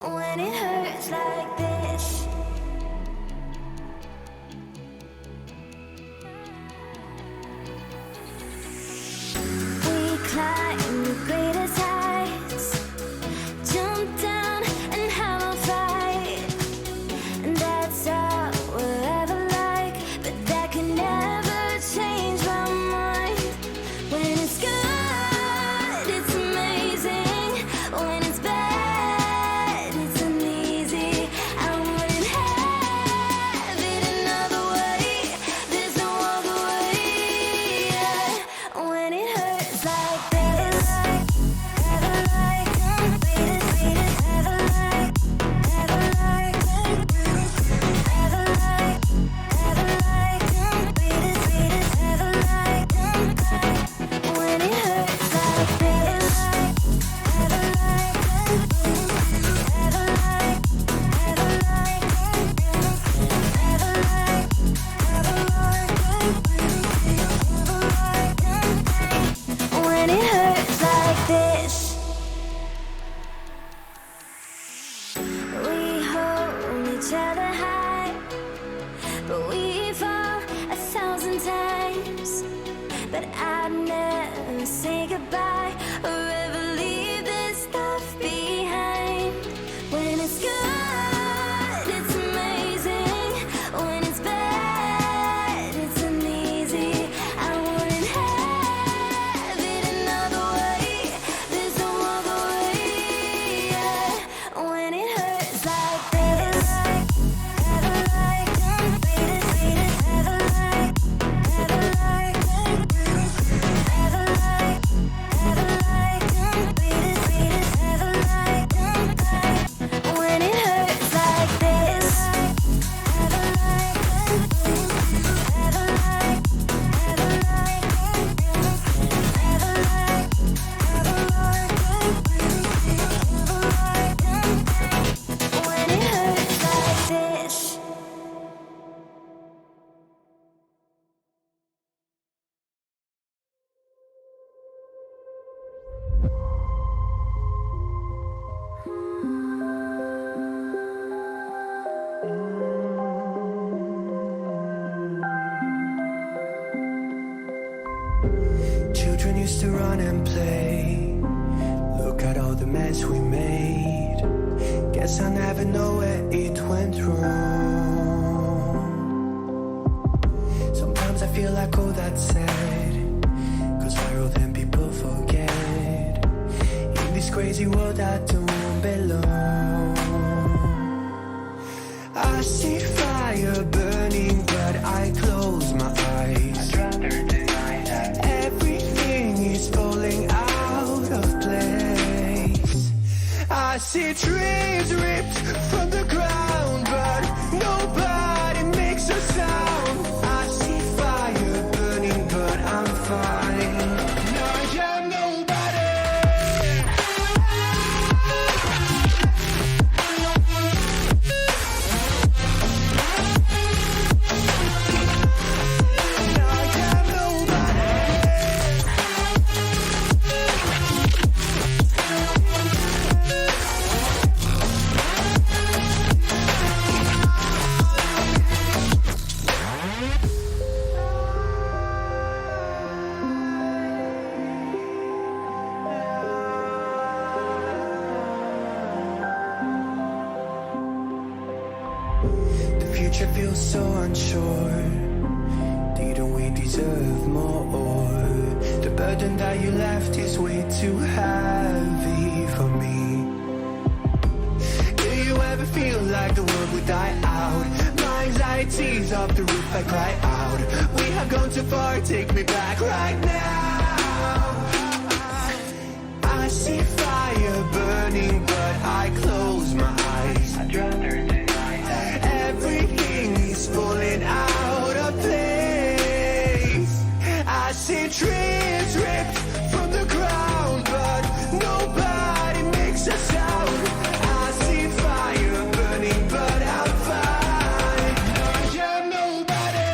When it hurts like this, we climb the greatest heights, jump down and have a fight, and that's all we'll ever like, but that can never change my mind. When it's good, it's amazing. When it's bad, it's uneasy. I wouldn't have it another way. There's no other way. Yeah. When it hurts like this, ever like, ever like, ever like, ever like, ever like, ever like, when it hurts like this, ever like, ever like, ever like, ever like, when it hurts like this. We hold each other high, but we fall 1,000 times. But I'd never say goodbye or ever leave this stuff behind. When it's good, it's amazing. When it's bad, it's uneasy. I wouldn't have it another way. There's no other way. Yeah. When it hurts like this, ever like, ever like, ever like, ever like, ever like, ever like, when it hurts like this, ever like, ever like, ever like, ever like, when it hurts like this. Children used to run and play. Look at all the mess we made. Guess I never know where it went wrong. Sometimes I feel like all that's said, 'cause viral then people forget. In this crazy world I don't belong. I see fire burning but I close my eyes. I'd rather deny that. Everything is falling out of place. I see trees ripped from the ground, but nobody makes a sound. I see fire burning, but I'm fine. No, I'm nobody. No, I'm nobody. The future feels so unsure. Didn't we deserve more? The burden that you left is way too heavy for me. Do you ever feel like the world would die out? My anxiety's off the roof, I cry out. We have gone too far, take me back right now. I see fire burning, but I close my eyes. I'd rather deny that. Everything is falling out of place. I see trees ripped from the ground, but nobody makes a sound. I see fire burning, but I'm fine. No, I'm nobody.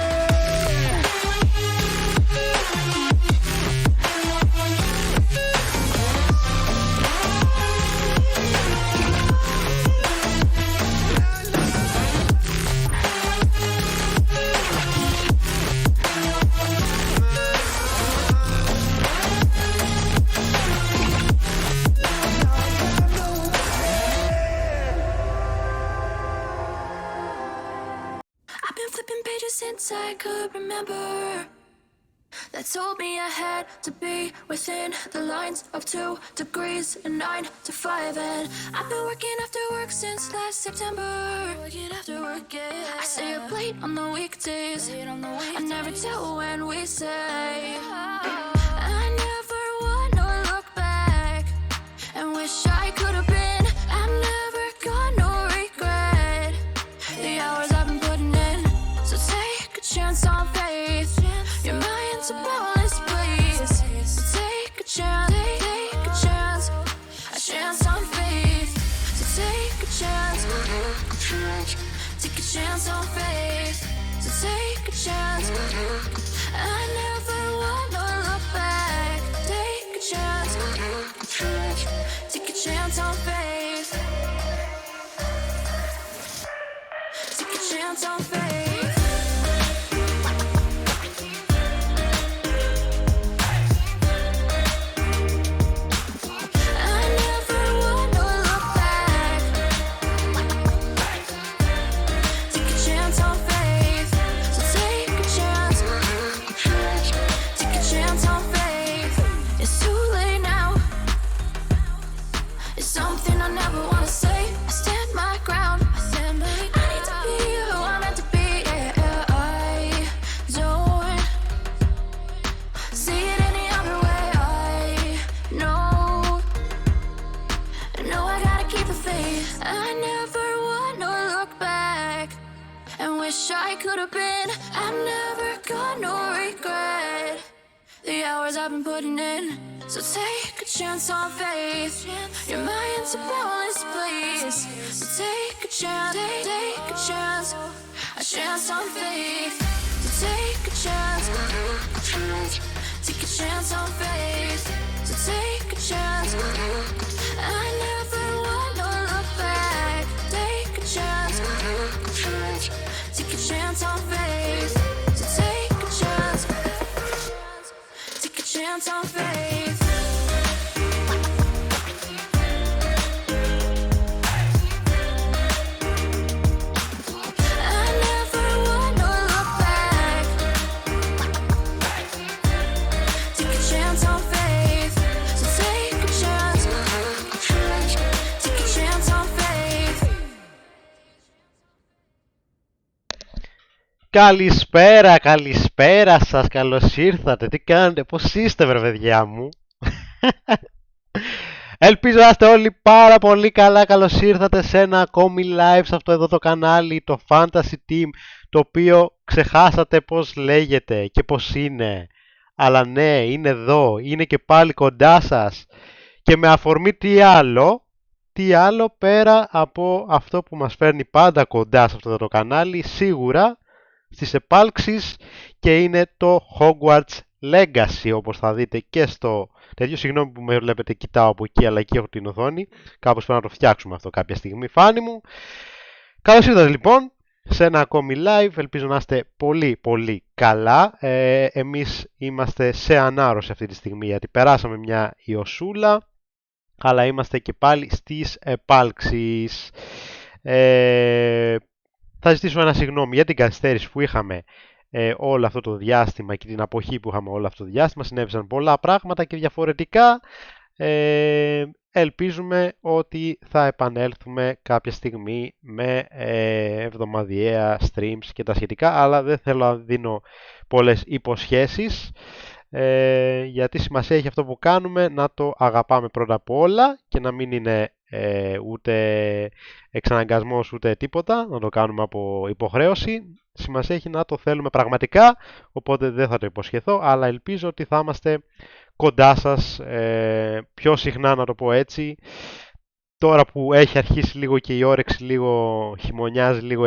since I could remember, that told me I had to be within the lines of 2 degrees and 9 to 5. And I've been working after work since last September. Working after work, yeah. I stay up late on the weekdays. I never tell when we say. I never wanna look back and wish I could have been. I've never got no regret. The hours I've been putting in, so take a chance on faith. You're my boundless place. So take a chance, take a chance on faith. So take a chance, take a chance on faith. So take a chance. I never wanna look back. Take a chance, take a chance on faith. Take a chance on faith. I could have been. I've never got no regret. The hours I've been putting in, so take a chance on faith. Your mind's a boundless place. So take a chance, take a chance on faith. So take a chance, take a chance on faith. So take a chance. I never wanna look back. Take a chance. Take a chance on faith. So take a chance. Take a chance on faith. I never wanna look back. Take a chance on faith. So take a chance. Take a chance on faith. Καλησπέρα σας, καλώς ήρθατε, τι κάνετε, πώς είστε βρε παιδιά μου. Ελπίζω να είστε όλοι πάρα πολύ καλά, καλώς ήρθατε σε ένα ακόμη live σε αυτό εδώ το κανάλι, το Fantasy Team, το οποίο ξεχάσατε πώς λέγεται και πώς είναι. Αλλά ναι, είναι εδώ, είναι και πάλι κοντά σας και με αφορμή τι άλλο πέρα από αυτό που μας φέρνει πάντα κοντά σε αυτό εδώ το κανάλι, σίγουρα στις επάλξεις, και είναι το Hogwarts Legacy, όπως θα δείτε και στο τέτοιο. Συγγνώμη που με βλέπετε, κοιτάω από εκεί, αλλά εκεί έχω την οθόνη. Κάπως πρέπει να το φτιάξουμε αυτό κάποια στιγμή, φάνη μου. Καλώς ήρθατε λοιπόν σε ένα ακόμη live. Ελπίζω να είστε πολύ πολύ καλά. Εμείς είμαστε σε ανάρρωση αυτή τη στιγμή, γιατί περάσαμε μια ιωσούλα, αλλά είμαστε και πάλι στις επάλξεις. Θα ζητήσω ένα συγγνώμη για την καθυστέρηση που είχαμε όλο αυτό το διάστημα και την αποχή που είχαμε όλο αυτό το διάστημα. Συνέβησαν πολλά πράγματα και διαφορετικά. Ελπίζουμε ότι θα επανέλθουμε κάποια στιγμή με εβδομαδιαία streams και τα σχετικά, αλλά δεν θέλω να δίνω πολλές υποσχέσεις, γιατί σημασία έχει αυτό που κάνουμε να το αγαπάμε πρώτα απ' όλα και να μην είναι ούτε εξαναγκασμός ούτε τίποτα, να το κάνουμε από υποχρέωση. Σημασία έχει να το θέλουμε πραγματικά, οπότε δεν θα το υποσχεθώ, αλλά ελπίζω ότι θα είμαστε κοντά σας πιο συχνά, να το πω έτσι. Τώρα που έχει αρχίσει λίγο και η όρεξη, λίγο χειμωνιάζει, λίγο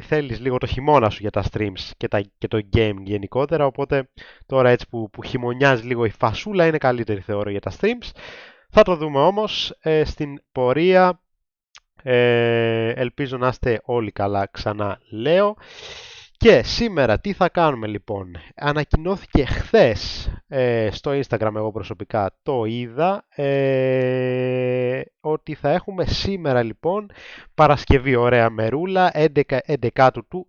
θέλεις λίγο το χειμώνα σου για τα streams και το game γενικότερα, οπότε τώρα έτσι που χειμωνιάζει λίγο η φασούλα είναι καλύτερη θεωρώ για τα streams. Θα το δούμε όμως στην πορεία. Ελπίζω να είστε όλοι καλά, ξανά λέω. Και σήμερα τι θα κάνουμε λοιπόν? Ανακοινώθηκε χθες στο Instagram, εγώ προσωπικά το είδα, ότι θα έχουμε σήμερα λοιπόν Παρασκευή, ωραία μερούλα, 11 του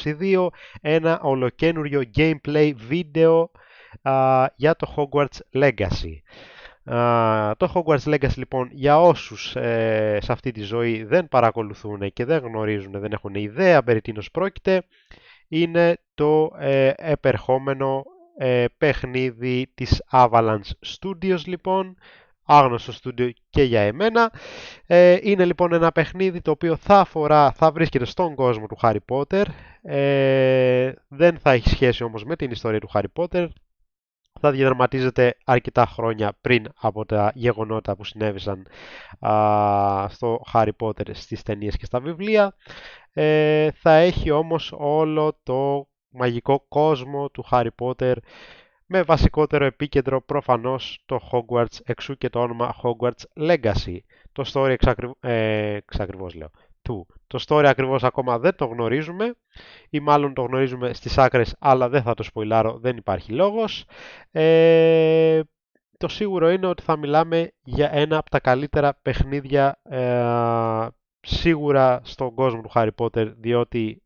2022, ένα ολοκένουργιο gameplay βίντεο για το Hogwarts Legacy. Το Hogwarts Legacy λοιπόν, για όσους σε αυτή τη ζωή δεν παρακολουθούν και δεν γνωρίζουν, δεν έχουν ιδέα περί τίνος πρόκειται, είναι το επερχόμενο παιχνίδι της Avalanche Studios λοιπόν, άγνωστο στούντιο και για εμένα. Είναι λοιπόν ένα παιχνίδι το οποίο θα βρίσκεται στον κόσμο του Harry Potter, δεν θα έχει σχέση όμως με την ιστορία του Harry Potter, θα διαδραματίζεται αρκετά χρόνια πριν από τα γεγονότα που συνέβησαν στο Harry Potter στις ταινίες και στα βιβλία. Θα έχει όμως όλο το μαγικό κόσμο του Harry Potter με βασικότερο επίκεντρο προφανώς το Hogwarts, εξού και το όνομα Hogwarts Legacy. Το story εξακριβώς λέω. Το story ακριβώς ακόμα δεν το γνωρίζουμε ή μάλλον το γνωρίζουμε στις άκρες, αλλά δεν θα το σποιλάρω, δεν υπάρχει λόγος. Το σίγουρο είναι ότι θα μιλάμε για ένα από τα καλύτερα παιχνίδια σίγουρα στον κόσμο του Harry Potter, διότι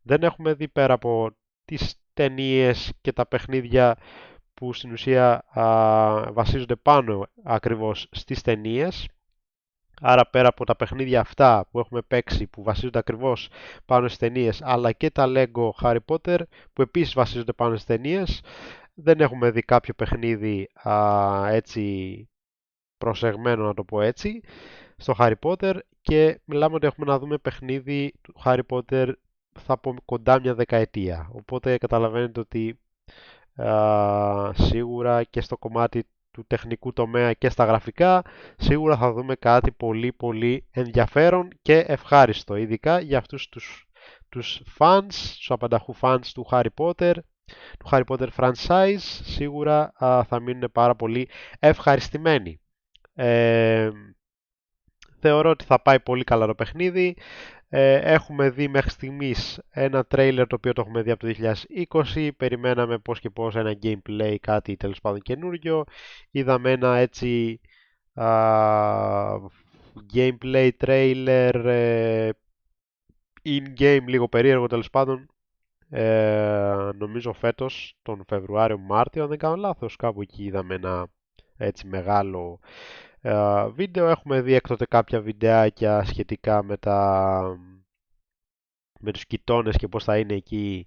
δεν έχουμε δει πέρα από τις ταινίες και τα παιχνίδια που στην ουσία βασίζονται πάνω ακριβώς στις ταινίες. Άρα πέρα από τα παιχνίδια αυτά που έχουμε παίξει που βασίζονται ακριβώς πάνω στις ταινίες, αλλά και τα Lego Harry Potter που επίσης βασίζονται πάνω στις ταινίες, δεν έχουμε δει κάποιο παιχνίδι έτσι προσεγμένο, να το πω έτσι, στο Harry Potter, και μιλάμε ότι έχουμε να δούμε παιχνίδι του Harry Potter θα πω κοντά μια δεκαετία. Οπότε καταλαβαίνετε ότι σίγουρα και στο κομμάτι του τεχνικού τομέα και στα γραφικά σίγουρα θα δούμε κάτι πολύ πολύ ενδιαφέρον και ευχάριστο, ειδικά για αυτούς τους fans, τους απανταχού fans του Harry Potter franchise. Σίγουρα θα μείνουν πάρα πολύ ευχαριστημένοι. Θεωρώ ότι θα πάει πολύ καλά το παιχνίδι. Έχουμε δει μέχρι στιγμής ένα τρέιλερ το οποίο το έχουμε δει από το 2020. Περιμέναμε πώς και πώς ένα gameplay, κάτι τέλος πάντων καινούριο. Είδαμε ένα έτσι gameplay trailer in-game, λίγο περίεργο τέλος πάντων. Νομίζω φέτος τον Φεβρουάριο-Μάρτιο, αν δεν κάνω λάθος, κάπου εκεί είδαμε ένα έτσι μεγάλο βίντεο. Έχουμε δει έκτοτε κάποια βιντεάκια σχετικά με τους κοιτώνες και πώς θα είναι εκεί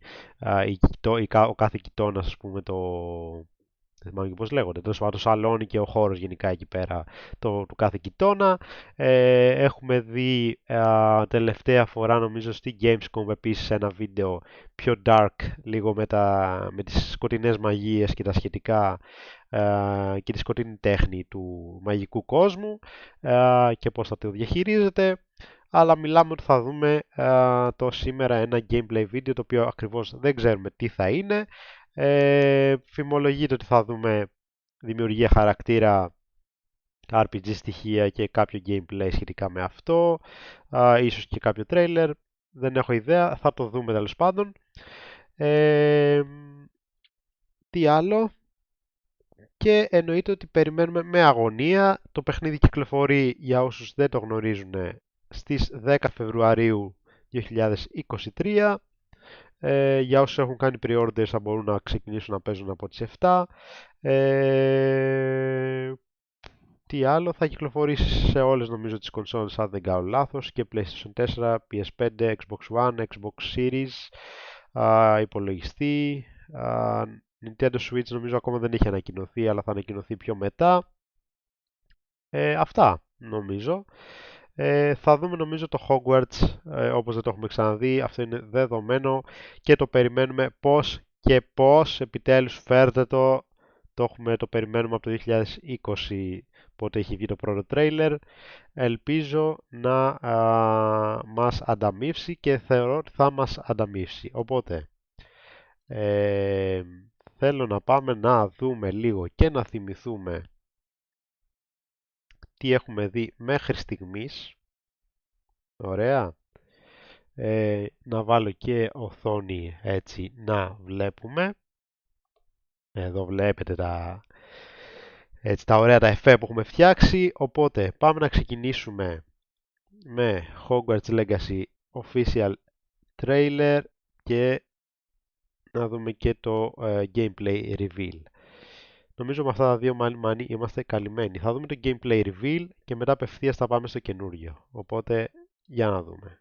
ο κάθε κοιτώνας, ας πούμε, δεν θυμάμαι και πώς λέγονται, το σαλόνι και ο χώρος γενικά εκεί πέρα του κάθε κοιτώνα. Έχουμε δει τελευταία φορά νομίζω στη Gamescom επίσης ένα βίντεο πιο dark, λίγο με τις σκοτεινές μαγείες και τα σχετικά και τη σκοτεινή τέχνη του μαγικού κόσμου και πώς θα το διαχειρίζεται. Αλλά μιλάμε ότι θα δούμε το σήμερα ένα gameplay βίντεο το οποίο ακριβώς δεν ξέρουμε τι θα είναι. Φημολογείται ότι θα δούμε δημιουργία χαρακτήρα, RPG στοιχεία και κάποιο gameplay σχετικά με αυτό, ίσως και κάποιο trailer, δεν έχω ιδέα, θα το δούμε τέλος πάντων. Τι άλλο? Και εννοείται ότι περιμένουμε με αγωνία. Το παιχνίδι κυκλοφορεί, για όσους δεν το γνωρίζουν, στις 10 Φεβρουαρίου 2023. Για όσους έχουν κάνει pre-orders θα μπορούν να ξεκινήσουν να παίζουν από τις 7. Τι άλλο? Θα κυκλοφορήσει σε όλες νομίζω τις κονσόλες, αν δεν κάνω λάθος, και PlayStation 4, PS5, Xbox One, Xbox Series, υπολογιστή, Nintendo Switch νομίζω ακόμα δεν έχει ανακοινωθεί, αλλά θα ανακοινωθεί πιο μετά. Αυτά νομίζω. Θα δούμε νομίζω το Hogwarts όπως δεν το έχουμε ξαναδεί, αυτό είναι δεδομένο και το περιμένουμε πώς και πώς. Επιτέλους φέρτε το περιμένουμε από το 2020, πότε έχει βγει το πρώτο τρέιλερ. Ελπίζω να μας ανταμείψει και θεωρώ ότι θα μας ανταμείψει. Οπότε θέλω να πάμε να δούμε λίγο και να θυμηθούμε τι έχουμε δει μέχρι στιγμής. Ωραία. Να βάλω και οθόνη έτσι να βλέπουμε. Εδώ βλέπετε Έτσι, τα ωραία τα εφέ που έχουμε φτιάξει. Οπότε πάμε να ξεκινήσουμε με Hogwarts Legacy Official Trailer και να δούμε και το Gameplay Reveal. Νομίζω με αυτά τα δύο μάνι είμαστε καλυμμένοι. Θα δούμε το Gameplay Reveal και μετά απευθείας θα πάμε στο καινούριο. Οπότε για να δούμε.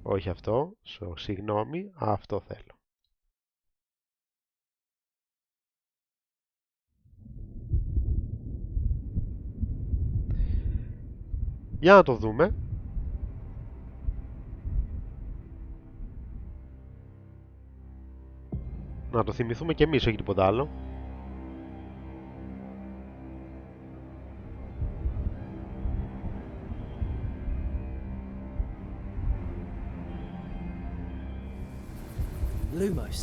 Όχι αυτό, συγγνώμη, αυτό θέλω. Για να το δούμε. Να το θυμηθούμε και εμείς, όχι τίποτα άλλο. Lumos.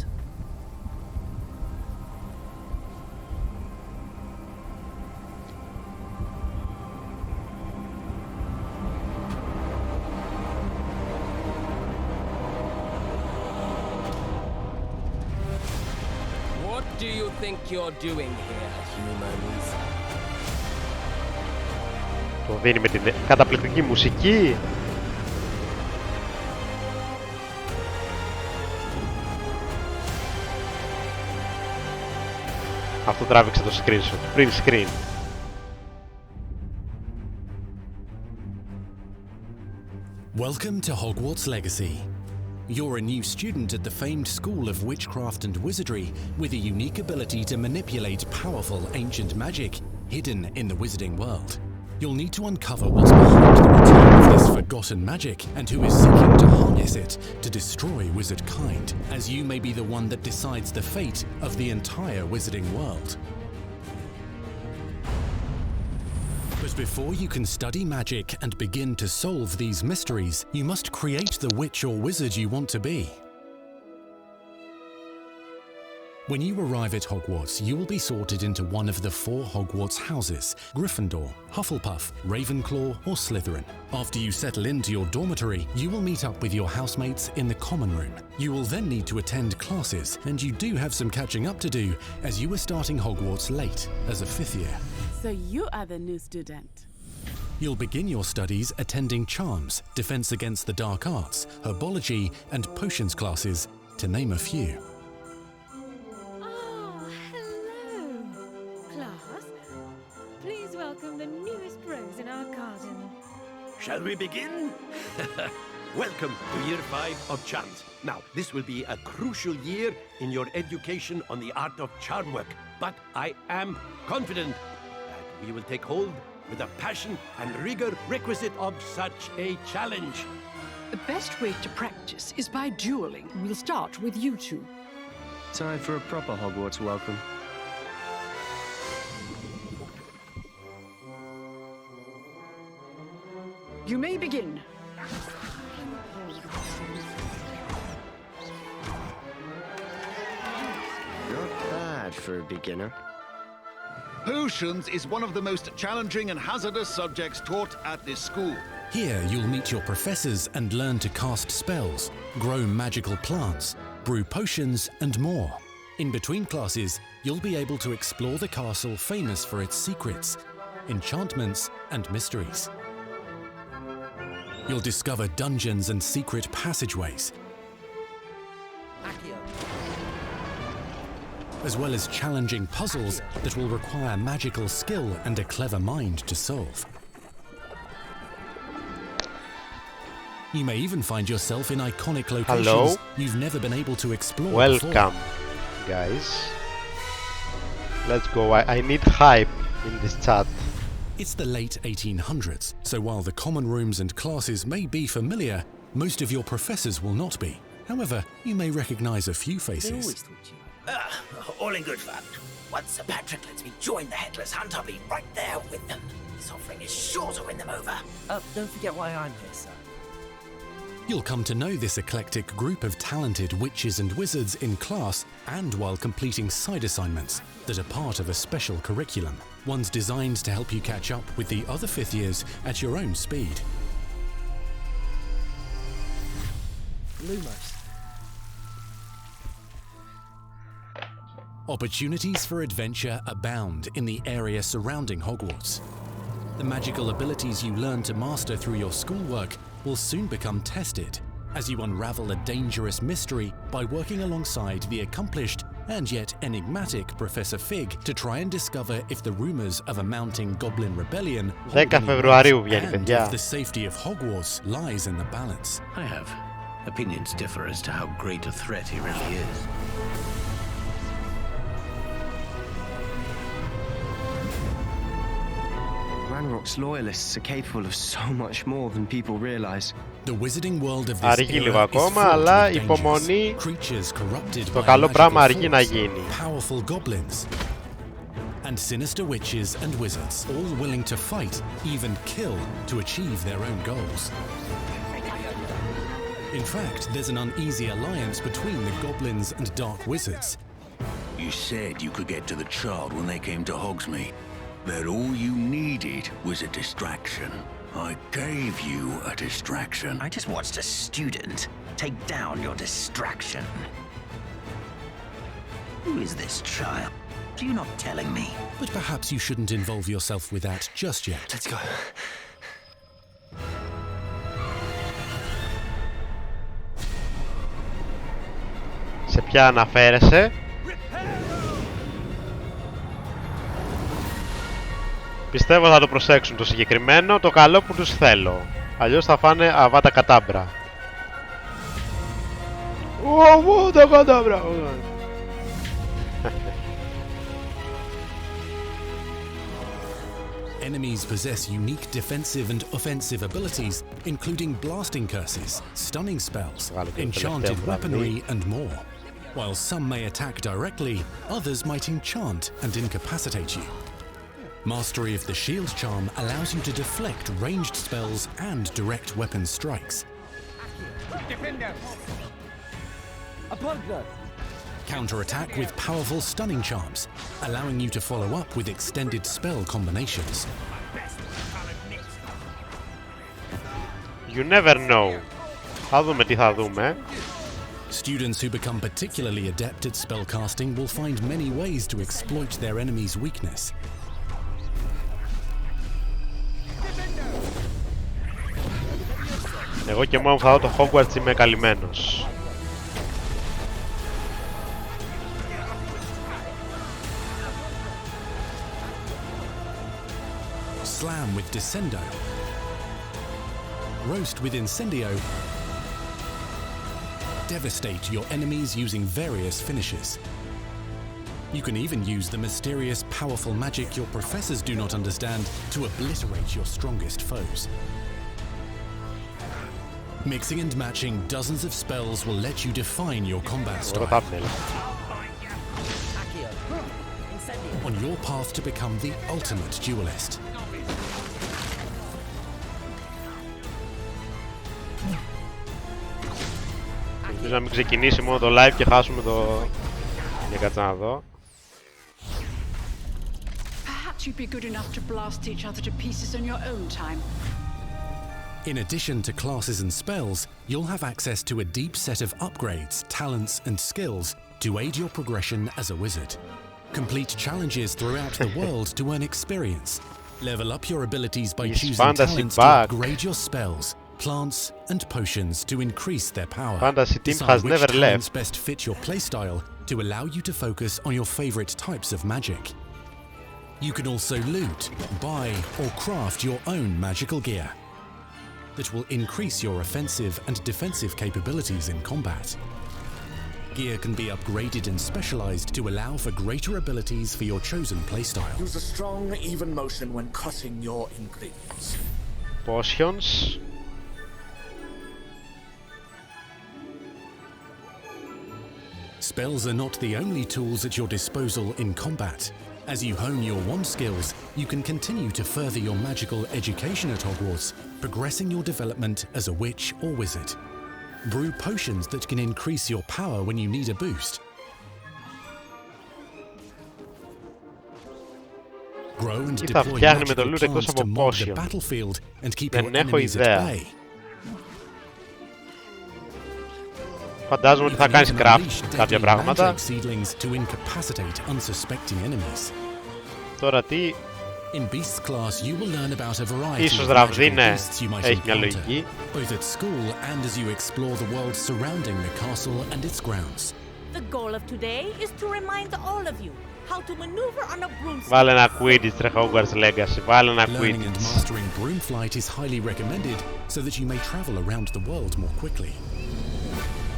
What do you think you're doing here, humans? Το δίνει με την καταπληκτική μουσική. Αυτό τράβηξε το screenshot, print screen. Welcome to Hogwarts Legacy. You're a new student at the famed School of Witchcraft and Wizardry with a unique ability to manipulate powerful ancient magic hidden in the wizarding world. You'll need to uncover what's behind the return of this forgotten magic and who is seeking to harness it to destroy wizard kind, as you may be the one that decides the fate of the entire wizarding world. But before you can study magic and begin to solve these mysteries, you must create the witch or wizard you want to be. When you arrive at Hogwarts, you will be sorted into one of the 4 Hogwarts houses: Gryffindor, Hufflepuff, Ravenclaw or Slytherin. After you settle into your dormitory, you will meet up with your housemates in the common room. You will then need to attend classes, and you do have some catching up to do, as you are starting Hogwarts late, as a 5th year. So you are the new student. You'll begin your studies attending Charms, Defense Against the Dark Arts, Herbology and Potions classes, to name a few. Oh, hello, class. Please welcome the newest rose in our garden. Shall we begin? Welcome to Year 5 of Charms. Now, this will be a crucial year in your education on the art of charm work, but I am confident that we will take hold with the passion and rigor requisite of such a challenge. The best way to practice is by dueling. We'll start with you two. Time for a proper Hogwarts welcome. You may begin. Not bad for a beginner. Potions is one of the most challenging and hazardous subjects taught at this school. Here you'll meet your professors and learn to cast spells, grow magical plants, brew potions and more. In between classes, you'll be able to explore the castle famous for its secrets, enchantments and mysteries. You'll discover dungeons and secret passageways, as well as challenging puzzles that will require magical skill and a clever mind to solve. You may even find yourself in iconic locations you've never been able to explore before. Welcome, guys. Let's go. I need hype in this chat. It's the late 1800s, so while the common rooms and classes may be familiar, most of your professors will not be. However, you may recognize a few faces. All in good fun. Once Sir Patrick lets me join the Headless Hunt, I'll be right there with them. This offering is sure to win them over. Don't forget why I'm here, sir. You'll come to know this eclectic group of talented witches and wizards in class and while completing side assignments that are part of a special curriculum, ones designed to help you catch up with the other 5th years at your own speed. Lumos. Opportunities for adventure abound in the area surrounding Hogwarts. The magical abilities you learn to master through your schoolwork will soon become tested as you unravel a dangerous mystery by working alongside the accomplished and yet enigmatic Professor Fig to try and discover if the rumors of a mounting goblin rebellion 10 Φεβρουαρίου βγαίνει, and παιδιά. if the safety of Hogwarts lies in the balance. I have. Opinions differ as to how great a threat he really is. Ranrock's loyalists are capable of so much more than people realize. The wizarding world of this Αργεί λίγο era is ακόμα, fraught αλλά with υπομονή. dangers, creatures corrupted Το by καλό magical πράγμα αργεί να force, γίνει. powerful goblins, and sinister witches and wizards, all willing to fight, even kill, to achieve their own goals. In fact, there's an uneasy alliance between the goblins and dark wizards. You said you could get to the child when they came to Hogsmeade. That all you needed was a distraction. I gave you a distraction. I just watched a student take down your distraction. Who is this child? Are you not telling me? But perhaps you shouldn't involve yourself with that just yet. Let's go. Σε ποια αναφέρεσαι? Πιστεύω θα το προσέξουν το συγκεκριμένο, το καλό που τους θέλω. Αλλιώς θα φάνε αβάτα κατάμπρα. Αβάτα κατάμπρα. Enemies possess unique defensive and offensive abilities, including blasting curses, stunning spells, enchanted weaponry, and more. While some may attack directly, others might enchant and incapacitate you. Mastery of the shield charm allows you to deflect ranged spells and direct weapon strikes. Counterattack with powerful stunning charms, allowing you to follow up with extended spell combinations. You never know. Θα δούμε τι θα δούμε. Students who become particularly adept at spellcasting will find many ways to exploit their enemy's weakness. Εγώ και μόνο θα δω το Hogwarts είμαι καλυμμένος. Slam with Descendo. Roast with Incendio. Devastate your enemies using various finishes. You can even use the mysterious, powerful magic your professors do not understand to obliterate your strongest foes. Mixing and matching dozens of spells will let you define your combat style. On your path to become the ultimate duelist. Ελπίζω να μην ξεκινήσει μόνο το live και χάσουμε το... Για κάτσα να δω. Perhaps you'd be good enough to blast each other to pieces on your own time. In addition to classes and spells, you'll have access to a deep set of upgrades, talents, and skills to aid your progression as a wizard. Complete challenges throughout the world to earn experience. Level up your abilities by choosing talents to upgrade your spells, plants, and potions to increase their power. Fantasy team Decide has which never talents left. best fit your playstyle to allow you to focus on your favorite types of magic. You can also loot, buy, or craft your own magical gear that will increase your offensive and defensive capabilities in combat. Gear can be upgraded and specialized to allow for greater abilities for your chosen playstyle. Use a strong, even motion when cutting your ingredients. Potions. Spells are not the only tools at your disposal in combat. As you hone your wand skills, you can continue to further your magical education at Hogwarts, progressing your development as a witch or wizard. Brew potions that can increase your power when you need a boost. Grow and deploy magical plants to mob the battlefield and keep your enemies at bay. Φαντάζομαι ότι θα κάνεις craft κάποια πράγματα. Τώρα τι... Ίσως ραβδί, ναι. Έχει μια λογική. Βάλε ένα Quidditch, ρε Hogwarts Legacy. Βάλε ένα Quidditch.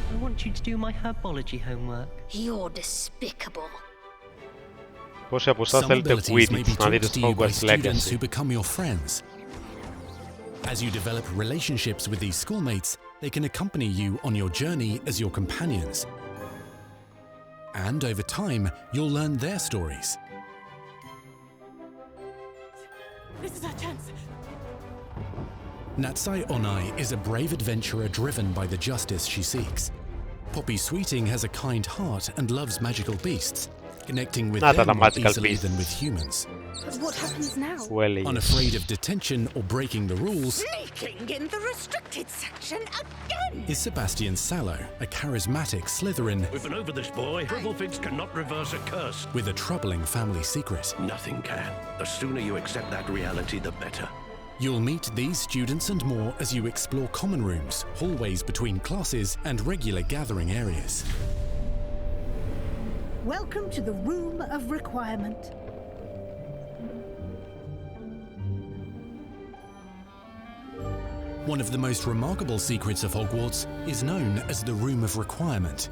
I want you to do my herbology homework. You're despicable. Πόσοι από εσάς θέλετε Quidditch να δείτε στο Hogwarts Legacy? As you develop relationships with these schoolmates, they can accompany you on your journey as your companions. And over time, you'll learn their stories. This is our chance. Natsai Onai is a brave adventurer driven by the justice she seeks. Poppy Sweeting has a kind heart and loves magical beasts, connecting with them more easily than with humans. But what happens now? Well, unafraid of detention or breaking the rules, Sneaking in the restricted section again! is Sebastian Sallow, a charismatic Slytherin We've been over this, boy. Gribblefix cannot reverse a curse. with a troubling family secret. Nothing can. The sooner you accept that reality, the better. You'll meet these students and more as you explore common rooms, hallways between classes, and regular gathering areas. Welcome to the Room of Requirement. One of the most remarkable secrets of Hogwarts is known as the Room of Requirement.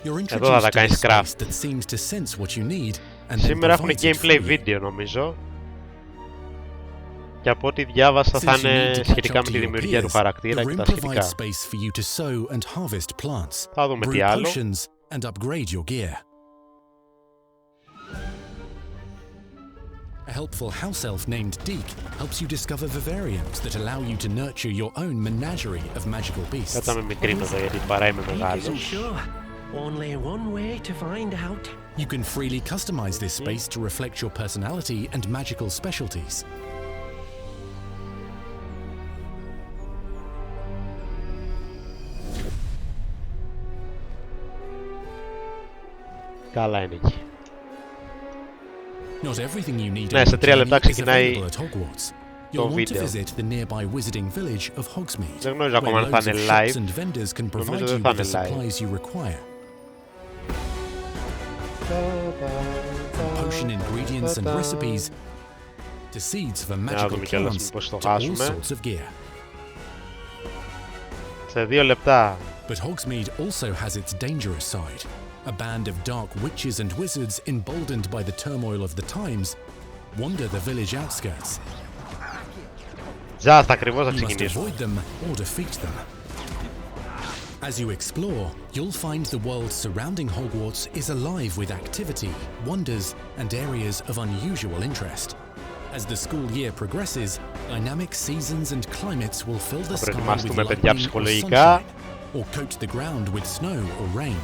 You're introduced to this space that seems to sense what you need and then Σήμερα έχουν provides it gameplay for you. video νομίζω. Και από ό,τι διάβασα θα είναι σχετικά με τη δημιουργία του χαρακτήρα και τα σχετικά. Θα δούμε τι άλλο. A helpful house elf named Deke helps you discover vivariums that allow you to nurture your own menagerie of magical beasts. Κάτσα με μικρύνω εδώ γιατί παρά είμαι μεγάλος. Only one way to find out. You can freely customize this space to reflect your personality and magical specialties. Καλά είναι εκεί. Not everything you need Ναι, σε 3 λεπτά ξεκινάει You'll το want to βίντεο. visit the nearby wizarding village of Hogsmeade, Δεν γνωρίζω ακόμα where αν θα loads είναι of shops live. and vendors can Νομίζω provide δεν you θα with the είναι live. supplies you require. Potion ingredients and recipes, to seeds for magical δούμε κιόλας plants, μήπως το to all χάσουμε. sorts of gear. Σε 2 λεπτά. But Hogsmeade also has its dangerous side. A band of dark witches and wizards emboldened by the turmoil of the times wander the village outskirts. Just ακριβώς θα You must ξεκινήσουμε. avoid them or defeat them. As you explore, you'll find the world surrounding Hogwarts is alive with activity, wonders, and areas of unusual interest. As the school year progresses, dynamic seasons and climates will fill the sky with lightning or sunshine, or coat the ground with snow or rain.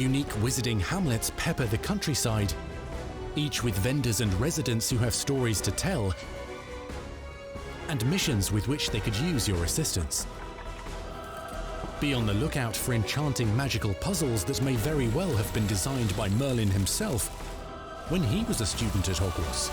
Unique wizarding hamlets pepper the countryside, each with vendors and residents who have stories to tell, and missions with which they could use your assistance. Be on the lookout for enchanting magical puzzles that may very well have been designed by Merlin himself when he was a student at Hogwarts.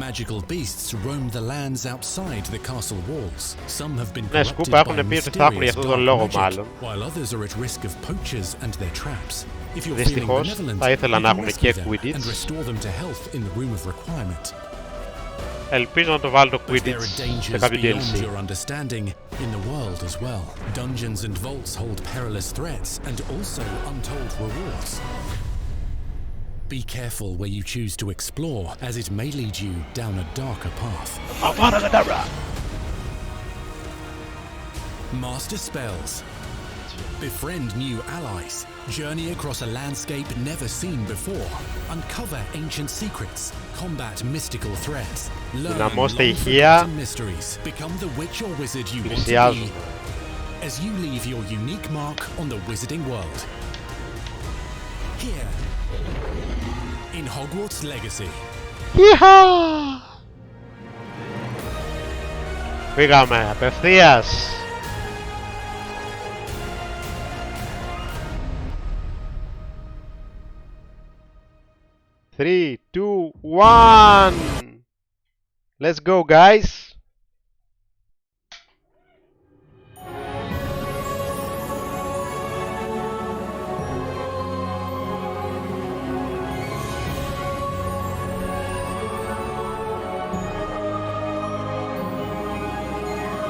Magical beasts roam the lands outside the castle walls. Some have been Ναι, corrupted σκούπα έχουν by πει ότι θα έχουν για mysterious αυτόν τον dark λόγο magic, μάλλον. while others are at risk of poachers and their traps. If you're feeling Δυστυχώς benevolent, θα ήθελα you να can έχουν rescue και them Quidditch. and restore them to health in the Room of Requirement. Ελπίζω να το βάλω το But there Quidditch are σε dangers κάποιο beyond DLC. your understanding in the world as well. Dungeons and vaults hold perilous threats and also untold rewards. Be careful where you choose to explore, as it may lead you down a darker path. Master spells. Befriend new allies. Journey across a landscape never seen before. Uncover ancient secrets. Combat mystical threats. Learn Δυναμώστε long ηχεία. forgotten mysteries. Become the witch or wizard you want to be. Πλησιάζουμε. As you leave your unique mark on the wizarding world. Here, in Hogwarts Legacy. Yeehaw! Πήγαμε απευθείας. 3, 2, 1. Let's go, guys.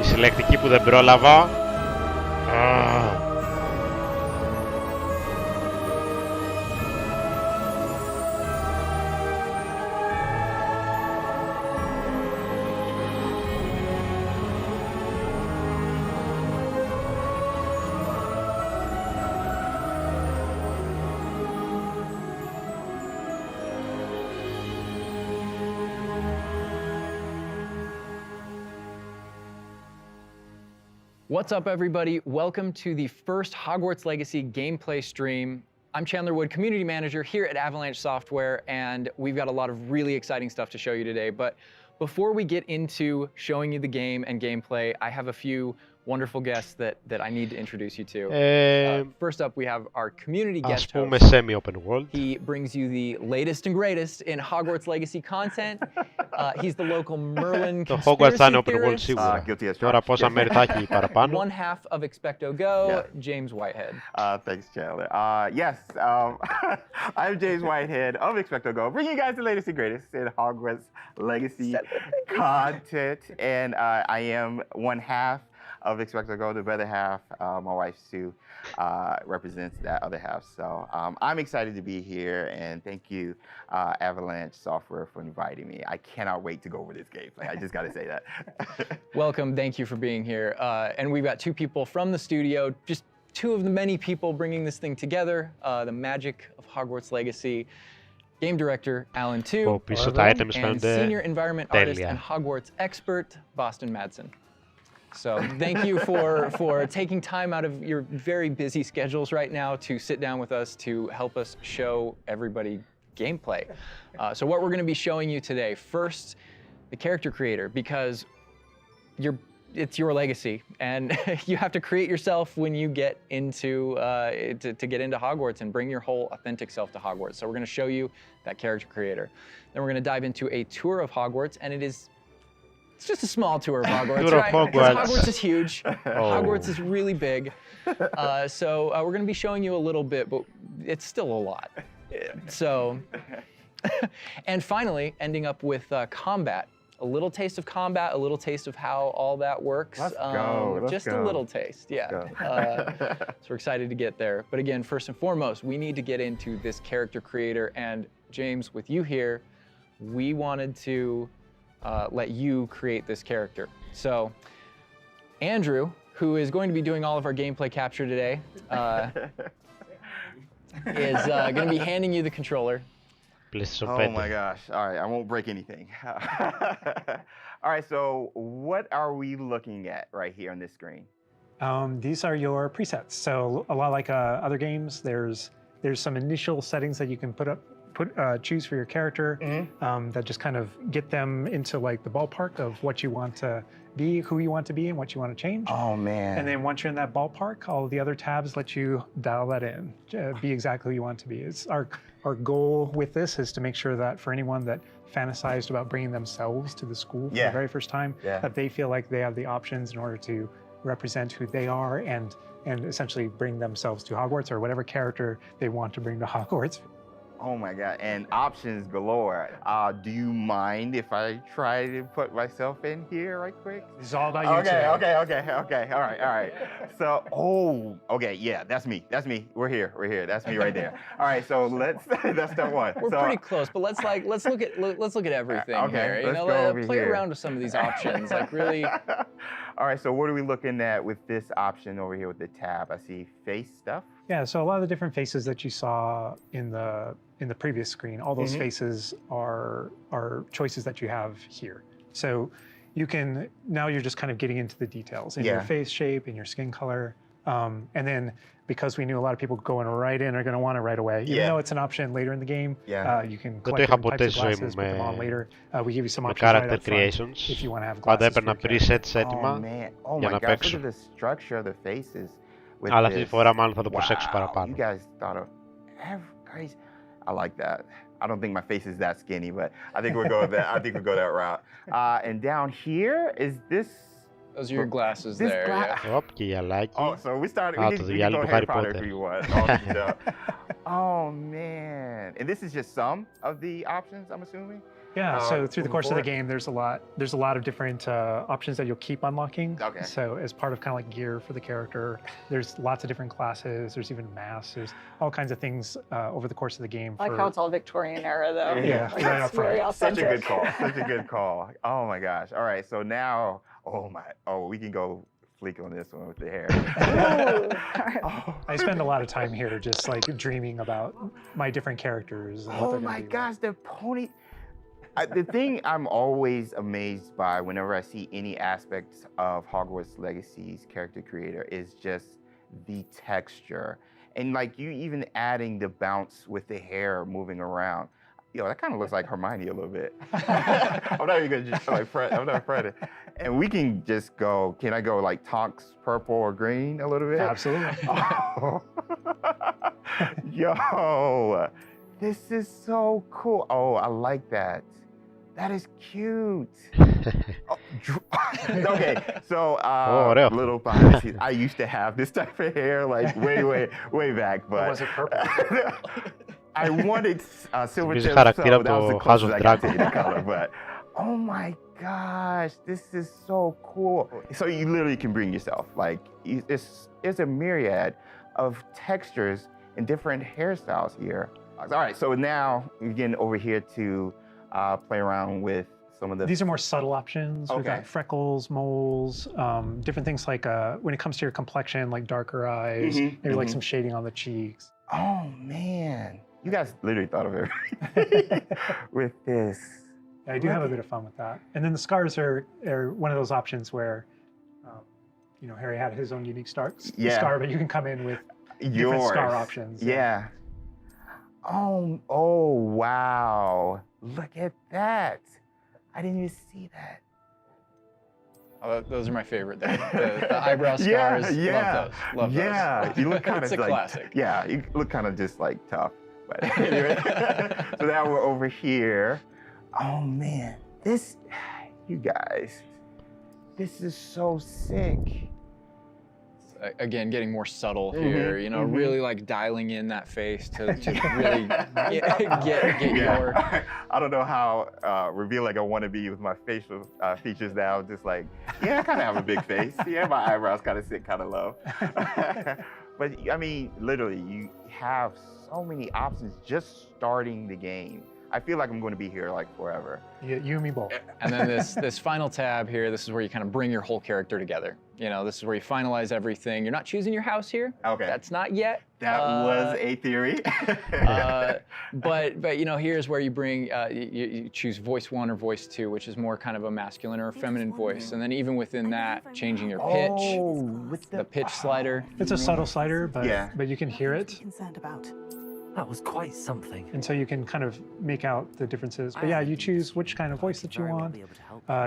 Η συλλεκτική που δεν πρόλαβα. What's up, everybody? Welcome to the first Hogwarts Legacy gameplay stream. I'm Chandler Wood, Community Manager here at Avalanche Software, and we've got a lot of really exciting stuff to show you today. But before we get into showing you the game and gameplay, I have a few wonderful guests that I need to introduce you to. First up, we have our community guest host. Semi-open world. He brings you the latest and greatest in Hogwarts Legacy content. He's the local Merlin conspiracy theorist. Τώρα πόσα μέρη θα έχει παραπάνω. One half of Expecto Go, James Whitehead. Thanks, Chandler. Yes, I'm James Whitehead of Expecto Go, bringing you guys the latest and greatest in Hogwarts Legacy content. And I am one half of Expecto Go, the other half, my wife Sue, represents that other half. So I'm excited to be here, and thank you, Avalanche Software, for inviting me. I cannot wait to go over this gameplay. I just got to say that. Welcome, thank you for being here. And we've got two people from the studio, just two of the many people bringing this thing together, the magic of Hogwarts Legacy. Game director Alan Tu, and senior environment artist and Hogwarts expert Boston Madsen. So thank you for taking time out of your very busy schedules right now to sit down with us to help us show everybody gameplay. So what we're going to be showing you today, first, the character creator, because it's your legacy, and you have to create yourself when you get into to get into Hogwarts and bring your whole authentic self to Hogwarts. So we're going to show you that character creator. Then we're going to dive into a tour of Hogwarts, and it's just a small tour of Hogwarts, right? Hogwarts is huge. Hogwarts is really big. So we're going to be showing you a little bit, but it's still a lot. So, and finally, ending up with combat. A little taste of combat, a little taste of how all that works. Let's go. Just a little taste, yeah. So we're excited to get there. But again, first and foremost, we need to get into this character creator. And James, with you here, we wanted to let you create this character. So Andrew, who is going to be doing all of our gameplay capture today, is going to be handing you the controller. Oh my gosh. All right, I won't break anything. All right, so what are we looking at right here on this screen? These are your presets. So a lot like other games, there's some initial settings that you can choose for your character that just kind of get them into like the ballpark of what you want to be, who you want to be, and what you want to change. Oh man. And then once you're in that ballpark, all the other tabs let you dial that in, be exactly who you want to be. It's our goal with this is to make sure that for anyone that fantasized about bringing themselves to the school for the very first time, that they feel like they have the options in order to represent who they are and essentially bring themselves to Hogwarts or whatever character they want to bring to Hogwarts. Oh my God, and options galore. Do you mind if I try to put myself in here right quick? It's all about you today. Okay, all right. So, okay, yeah, that's me. We're here, that's me right there. All right, so that's step one. We're pretty close, but let's look at everything here. You know, play around with some of these options, like really. All right, so what are we looking at with this option over here with the tab? I see face stuff. Yeah, so a lot of the different faces that you saw in the previous screen, all those faces are choices that you have here. So you can, now you're just kind of getting into the details in your face shape, in your skin color. And then because we knew a lot of people going right in are going to want it right away, even though it's an option later in the game, you can collect different types of glasses, put them on later. We give you some options right up front if you want to have Πάντα glasses έπαιρνα for your character. presets έτοιμα για να Look at παίξω. the structure of the faces. With Αλλά αυτή this. τη φορά μάλλον θα το προσέξω παραπάνω. You guys thought of guys, I like that. I don't think my face is that skinny, but I think we'll go that. I think we'll go that route. And down here is this. Those are your glasses this there. Yeah. Οπ, και γυαλάκι. Oh, so we started. We can go Harry Potter if you want. Oh man! And this is just some of the options, I'm assuming. Yeah, so through the course of the game, there's a lot of different options that you'll keep unlocking. Okay. So as part of kind of like gear for the character, there's lots of different classes. There's even masks. There's all kinds of things over the course of the game. I like how it's all Victorian era, though. Yeah, like, right up front. very authentic. Such a good call. Such a good call. Oh my gosh! All right, so now, we can go fleek on this one with the hair. I spend a lot of time here just like dreaming about my different characters. And what they're My gonna be gosh, the pony. The thing I'm always amazed by whenever I see any aspects of Hogwarts Legacy's character creator is just the texture. And like you even adding the bounce with the hair moving around. Yo, that kind of looks like Hermione a little bit. I'm not even gonna just like Fred. I'm not Fred. And we can just go. Can I go like Tonks purple or green a little bit? Absolutely. Oh. Yo, this is so cool. Oh, I like that. That is cute. Okay, so little behind the I used to have this type of hair like way back, but was it purple? I wanted silver Θυμίζει tips, so χαρακτήρα that was από the House closest of I got to Dragon. any color. But oh my gosh, this is so cool. So you literally can bring yourself. Like it's a myriad of textures and different hairstyles here. All right, so now we're getting over here to play around with some of the. These are more subtle options. We've Okay. got freckles, moles, different things like when it comes to your complexion, like darker eyes, maybe like some shading on the cheeks. Oh man, you guys literally thought of everything with this. Yeah, I do have a bit of fun with that. And then the scars are one of those options where, Harry had his own unique scar, but you can come in with different scar options. Yeah. Oh wow! Look at that. I didn't even see that. Oh, those are my favorite. The eyebrow scars. Love those. Yeah, you look kind of It's a like, classic. Yeah, you look kind of just like tough. But anyway, so now we're over here. Oh man, you guys, this is so sick. Again, getting more subtle here, really like dialing in that face to really get your. I don't know how revealing I want to be with my facial features now. Just like, I kind of have a big face. Yeah, my eyebrows kind of sit kind of low. But I mean, literally, you have so many options just starting the game. I feel like I'm going to be here like forever. Yeah, you and me both. And then this final tab here, this is where you kind of bring your whole character together. This is where you finalize everything. You're not choosing your house here. Okay. That's not yet. That was a theory. But here's where you bring, you choose voice 1 or voice 2, which is more kind of a masculine or a feminine voice. And then even within that, changing your pitch, with the pitch slider. It's a subtle slider, but you can hear it. Concerned about. That was quite something. And so you can kind of make out the differences. But yeah, you choose which kind of voice that you want.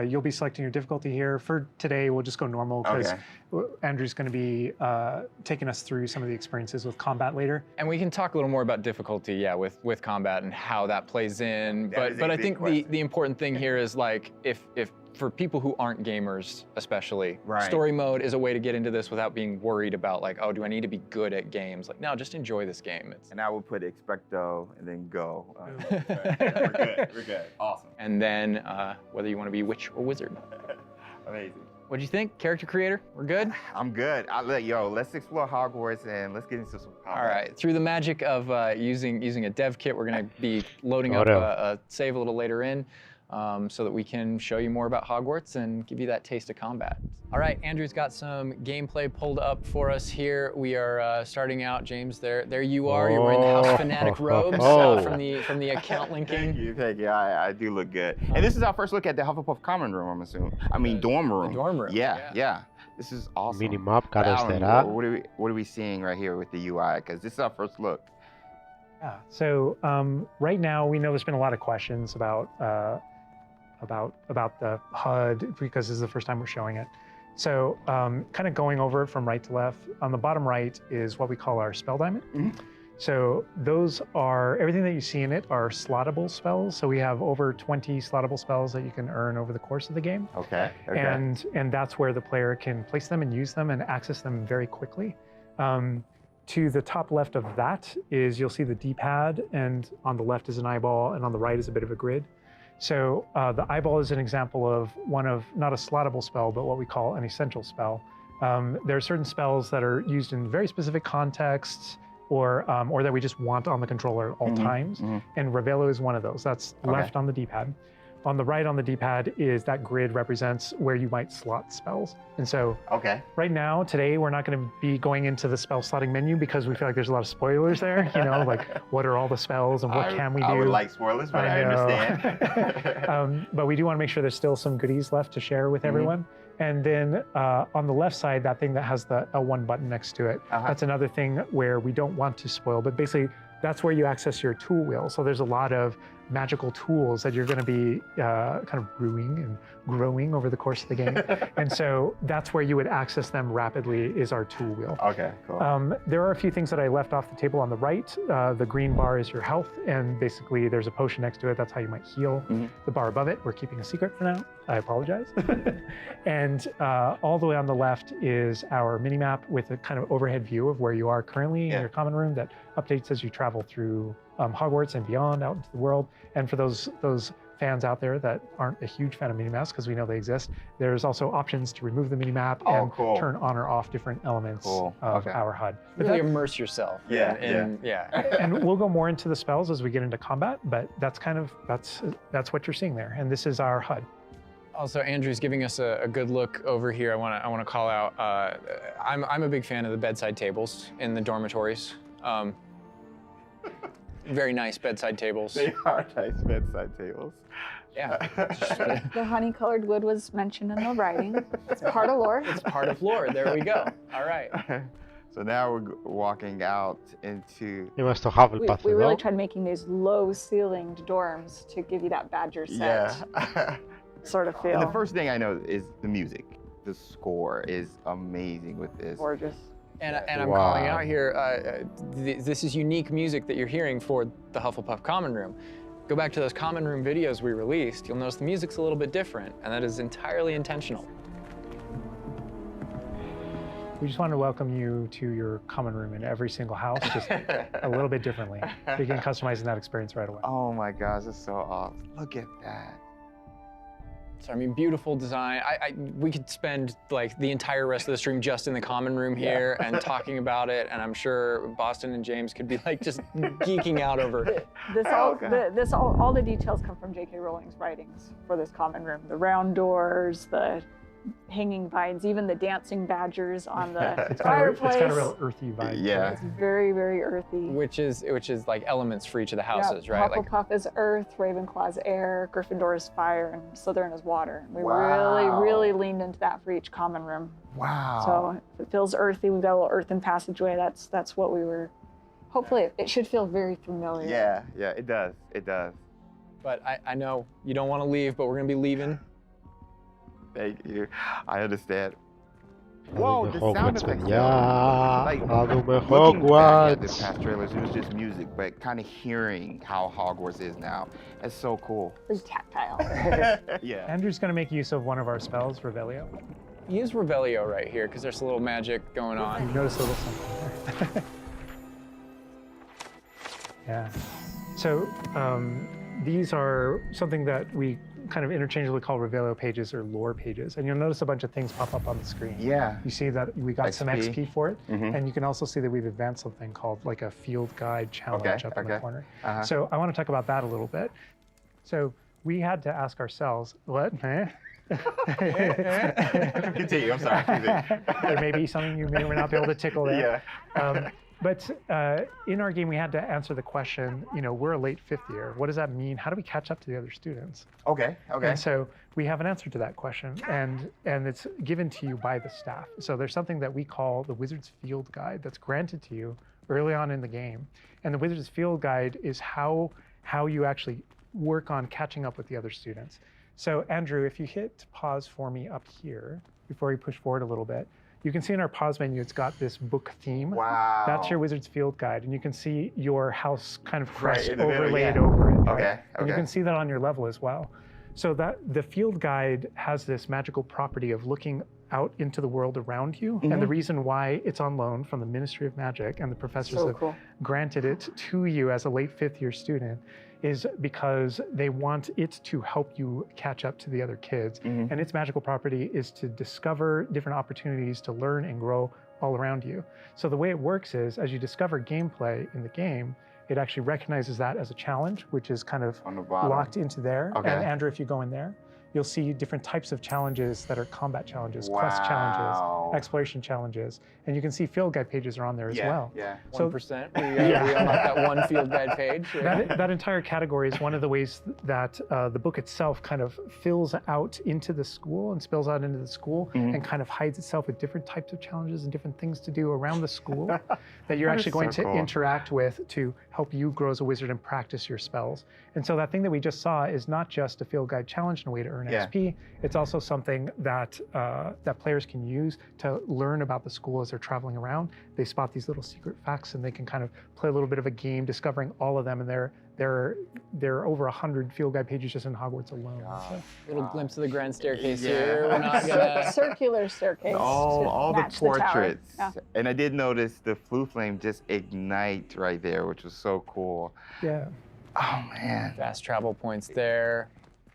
You'll be selecting your difficulty here. For today, we'll just go normal because Andrew's going to be taking us through some of the experiences with combat later. And we can talk a little more about difficulty, with combat and how that plays in. But I think the important thing here is like if for people who aren't gamers, especially, story mode is a way to get into this without being worried about like, oh, do I need to be good at games? Like, no, just enjoy this game. And I will put expecto and then go. We're good. Awesome. And then whether you want to be witch or wizard. Amazing. What do you think, character creator? We're good? I'm good. Let's explore Hogwarts and let's get into some combat. All right. Through the magic of using a dev kit, we're going to be loading up a save a little later in. so that we can show you more about Hogwarts and give you that taste of combat. All right, Andrew's got some gameplay pulled up for us here. We are starting out, James. There you are. You're wearing the House Fanatic robes from the account linking. Thank you. I do look good. And this is our first look at the Hufflepuff common room, I'm assuming. I mean, dorm room. The dorm room. Yeah. This is awesome. Minimap κάτω Alan, αριστερά. what are we seeing right here with the UI? Because this is our first look. Yeah. So right now we know there's been a lot of questions about the HUD because this is the first time we're showing it. So kind of going over it from right to left, on the bottom right is what we call our spell diamond. So those are, everything that you see in it are slottable spells. So we have over 20 slottable spells that you can earn over the course of the game. Okay. And that's where the player can place them and use them and access them very quickly. To the top left of that is, you'll see the D-pad, and on the left is an eyeball, and on the right is a bit of a grid. So the eyeball is an example of one of, not a slottable spell, but what we call an essential spell. There are certain spells that are used in very specific contexts, or that we just want on the controller at all times. And Revelio is one of those. That's left on the D-pad. On the right on the D-pad is that grid represents where you might slot spells. And so right now, today, we're not going to be going into the spell slotting menu because we feel like there's a lot of spoilers there. You know, like what are all the spells and what can we do? I would like spoilers, but I understand. But we do want to make sure there's still some goodies left to share with everyone. And then on the left side, that thing that has the L1 button next to it, that's another thing where we don't want to spoil, but basically that's where you access your tool wheel. So there's a lot of magical tools that you're going to be kind of brewing and growing over the course of the game. And so that's where you would access them rapidly, is our tool wheel. Okay, cool. There are a few things that I left off the table on the right. The green bar is your health, and basically there's a potion next to it. That's how you might heal. The bar above it, we're keeping a secret for now. I apologize. And all the way on the left is our mini-map with a kind of overhead view of where you are currently in your common room that updates as you travel through Hogwarts and beyond out into the world. And for those fans out there that aren't a huge fan of minimaps, because we know they exist, there's also options to remove the minimap and turn on or off different elements of our HUD. But really immerse yourself. And we'll go more into the spells as we get into combat, but that's kind of, that's what you're seeing there. And this is our HUD. Also, Andrew's giving us a good look over here. I want to call out, I'm a big fan of the bedside tables in the dormitories. Very nice bedside tables. They are nice bedside tables. Yeah. The honey-colored wood was mentioned in the writing. It's part of lore. It's part of lore. There we go. All right. So now we're walking out into... Είμαστε στο Hufflepuff We really tried making these low-ceilinged dorms to give you that Badger set sort of feel. And the first thing I know is the music. The score is amazing with this. Gorgeous. And I'm calling out here, this is unique music that you're hearing for the Hufflepuff Common Room. Go back to those Common Room videos we released, you'll notice the music's a little bit different, and that is entirely intentional. We just want to welcome you to your common room in every single house, just a little bit differently. Begin customizing that experience right away. Oh my gosh, that's so awesome. Look at that. So I mean, beautiful design. We could spend like the entire rest of the stream just in the common room here and talking about it, and I'm sure Boston and James could be like just geeking out over. All the details come from J.K. Rowling's writings for this common room. The round doors, the hanging vines, even the dancing badgers on the fireplace. It's got a real earthy vibe. Yeah. It's very, very earthy. Which is like elements for each of the houses, right? Hufflepuff is earth, Ravenclaw's air, Gryffindor is fire, and Slytherin is water. We really leaned into that for each common room. Wow. So it feels earthy. We've got a little earthen passageway. That's what we were. Hopefully, it should feel very familiar. Yeah, it does. It does. But I know you don't want to leave, but we're gonna be leaving. Thank you. I understand. Whoa, the sound effects. Like, looking back at the past trailers, it was just music, but kind of hearing how Hogwarts is now, it's so cool. It's tactile. Yeah. Andrew's going to make use of one of our spells, Revelio. Use Revelio right here, because there's a little magic going on. You notice a little something there. Yeah. So these are something that we kind of interchangeably call Revelio pages or lore pages. And you'll notice a bunch of things pop up on the screen. Yeah. You see that we got some XP for it. Mm-hmm. And you can also see that we've advanced something called like a field guide challenge up in the corner. So I want to talk about that a little bit. So we had to ask ourselves, what? Continue, I'm sorry. There may be something you may or may not be able to tickle there. Yeah. But in our game, we had to answer the question, we're a late fifth year. What does that mean? How do we catch up to the other students? Okay. And so we have an answer to that question, and it's given to you by the staff. So there's something that we call the Wizard's Field Guide that's granted to you early on in the game. And the Wizard's Field Guide is how you actually work on catching up with the other students. So Andrew, if you hit pause for me up here, before we push forward a little bit, you can see in our pause menu, it's got this book theme. Wow. That's your Wizard's Field Guide. And you can see your house kind of crest Right in the middle, overlaid yeah. over it. Okay, Right? And you okay. can see that on your level as well. So that the field guide has this magical property of looking out into the world around you. And the reason why it's on loan from the Ministry of Magic and the professors So have cool. granted it to you as a late fifth year student is because they want it to help you catch up to the other kids. And its magical property is to discover different opportunities to learn and grow all around you. So the way it works is, as you discover gameplay in the game, it actually recognizes that as a challenge, which is kind of on the bottom. locked into there. Okay. And Andrew, if you go in there, you'll see different types of challenges that are combat challenges, quest challenges, exploration challenges, and you can see field guide pages are on there as well. Yeah. So 1%. We unlocked that one field guide page. that entire category is one of the ways that the book itself kind of fills out into the school and spills out into the school and kind of hides itself with different types of challenges and different things to do around the school that you're actually going to interact with to help you grow as a wizard and practice your spells. And so that thing that we just saw is not just a field guide challenge and a way to earn XP. It's also something that that players can use to learn about the school as they're traveling around. They spot these little secret facts and they can kind of play a little bit of a game discovering all of them. And there are over 100 field guide pages just in Hogwarts alone. So. Little glimpse of the grand staircase here. We're not gonna... Circular staircase. All the match the tower. portraits. Yeah. And I did notice the flue flame just ignite right there, which was so cool. Yeah. Oh man. Fast travel points there.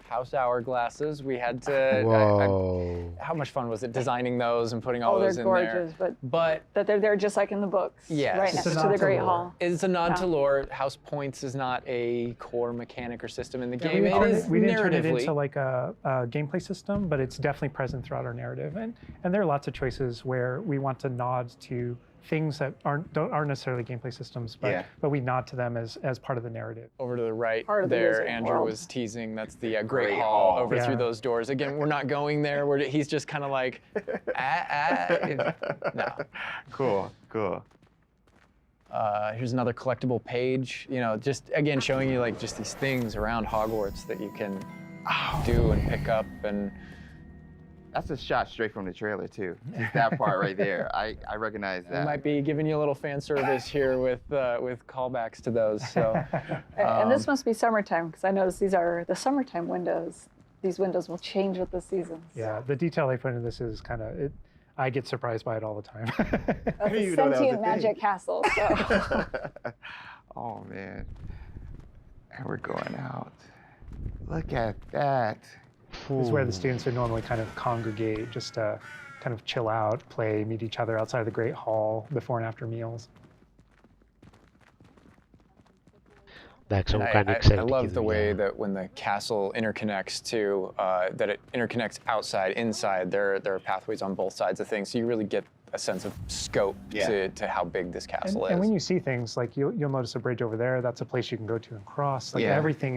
House hourglasses. We had to. Whoa. How much fun was it designing those and putting all those in they're there? gorgeous, but that they're there just like in the books. Yes. Right next to the Great Hall. It's a nod Yeah. to lore. House points is not a core mechanic or system in the game. We didn't turn it narratively. into like a gameplay system, but it's definitely present throughout our narrative. And there are lots of choices where we want to nod to things that aren't necessarily gameplay systems, but we nod to them as part of the narrative. Over to the right Part of the there, Wizard Andrew world. was teasing. That's the Great Hall over through Yeah. those doors. Again, we're not going there. He's just kind of like, no. Cool. Here's another collectible page. Just again showing you like just these things around Hogwarts that you can do and pick up and. That's a shot straight from the trailer too. Just that part right there. I recognize that. We might be giving you a little fan service here with callbacks to those. So. And this must be summertime because I noticed these are the summertime windows. These windows will change with the seasons. Yeah, the detail they put into this is kind of I get surprised by it all the time. That's a sentient magic castle. So. Oh man. And we're going out. Look at that. This is where the students would normally kind of congregate, just to kind of chill out, play, meet each other outside of the Great Hall before and after meals. Εντάξει, έχουν I κάνει εξαιρετική love the way δουλειά. that when the castle interconnects to, that it interconnects outside, inside. There are pathways on both sides of things, so you really get a sense of scope to how big this castle is. And when you see things, like you'll notice a bridge over there, that's a place you can go to and cross. Like everything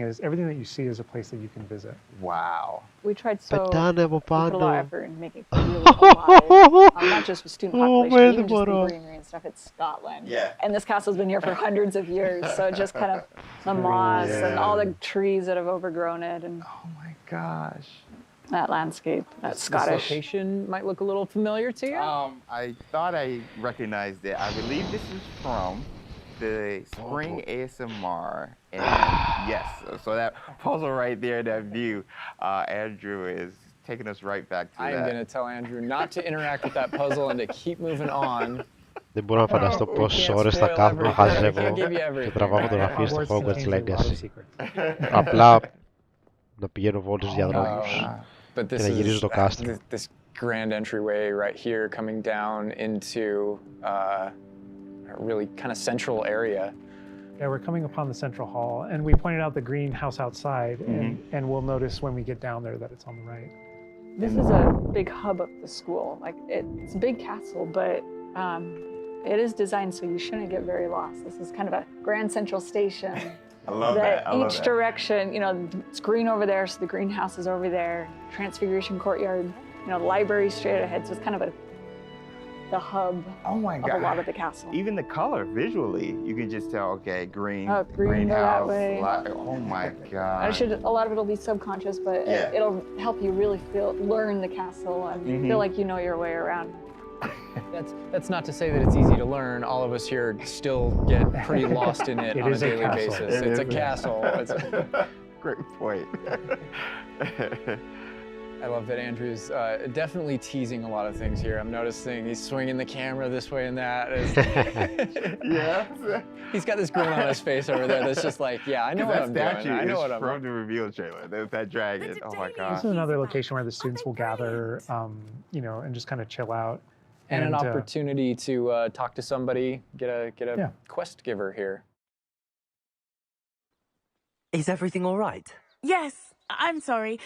that you see is a place that you can visit. Wow. We tried so Πετάνε από we put a lot of πάνω. effort in making it feel really alive. Not just with student population, even just the greenery and stuff. It's Scotland. Yeah. And this castle's been here for hundreds of years, so it just kind of the moss and all the trees that have overgrown it, and Oh my gosh. that landscape, that This Scottish. location might look a little familiar to you. I thought I recognized it. I believe this is from the Spring ASMR. And yes, so that puzzle right there, that view, Andrew is taking us right back to I am going to tell Andrew not to interact with that puzzle and to keep moving on. Δεν μπορώ να φανταστώ πόσες ώρες θα κάθομαι να χαζεύω και τραβάω φωτογραφίες στο Hogwarts Legacy. Απλά να πηγαίνω βόλτες διαδρόμους και να γυρίζω το κάστρο. This grand entryway right here coming down into a really kind of central area Yeah, we're coming upon the central hall, and we pointed out the greenhouse outside, and we'll notice when we get down there that it's on the right. This is a big hub of the school. Like it's a big castle, but it is designed so you shouldn't get very lost. This is kind of a grand central station. I love that. I love each that. direction, it's green over there, so the greenhouse is over there. Transfiguration courtyard, the library straight ahead. So it's kind of the hub of a lot of the castle. Even the color, visually, you can just tell, okay, green, Oh, green, go that greenhouse, way. oh my God. A lot of it'll be subconscious, but it'll help you really learn the castle and feel like you know your way around. That's not to say that it's easy to learn. All of us here still get pretty lost in it on a daily basis. It's a castle. Great point. I love that Andrew's definitely teasing a lot of things here. I'm noticing he's swinging the camera this way and that. Yeah. He's got this grin on his face over there that's just like, yeah, I know what I'm doing. I know what I'm from the reveal trailer. There's that dragon. Oh my God. This is another location where the students will gather, and just kind of chill out. And an opportunity to talk to somebody, get a quest giver here. Is everything all right? Yes, I'm sorry.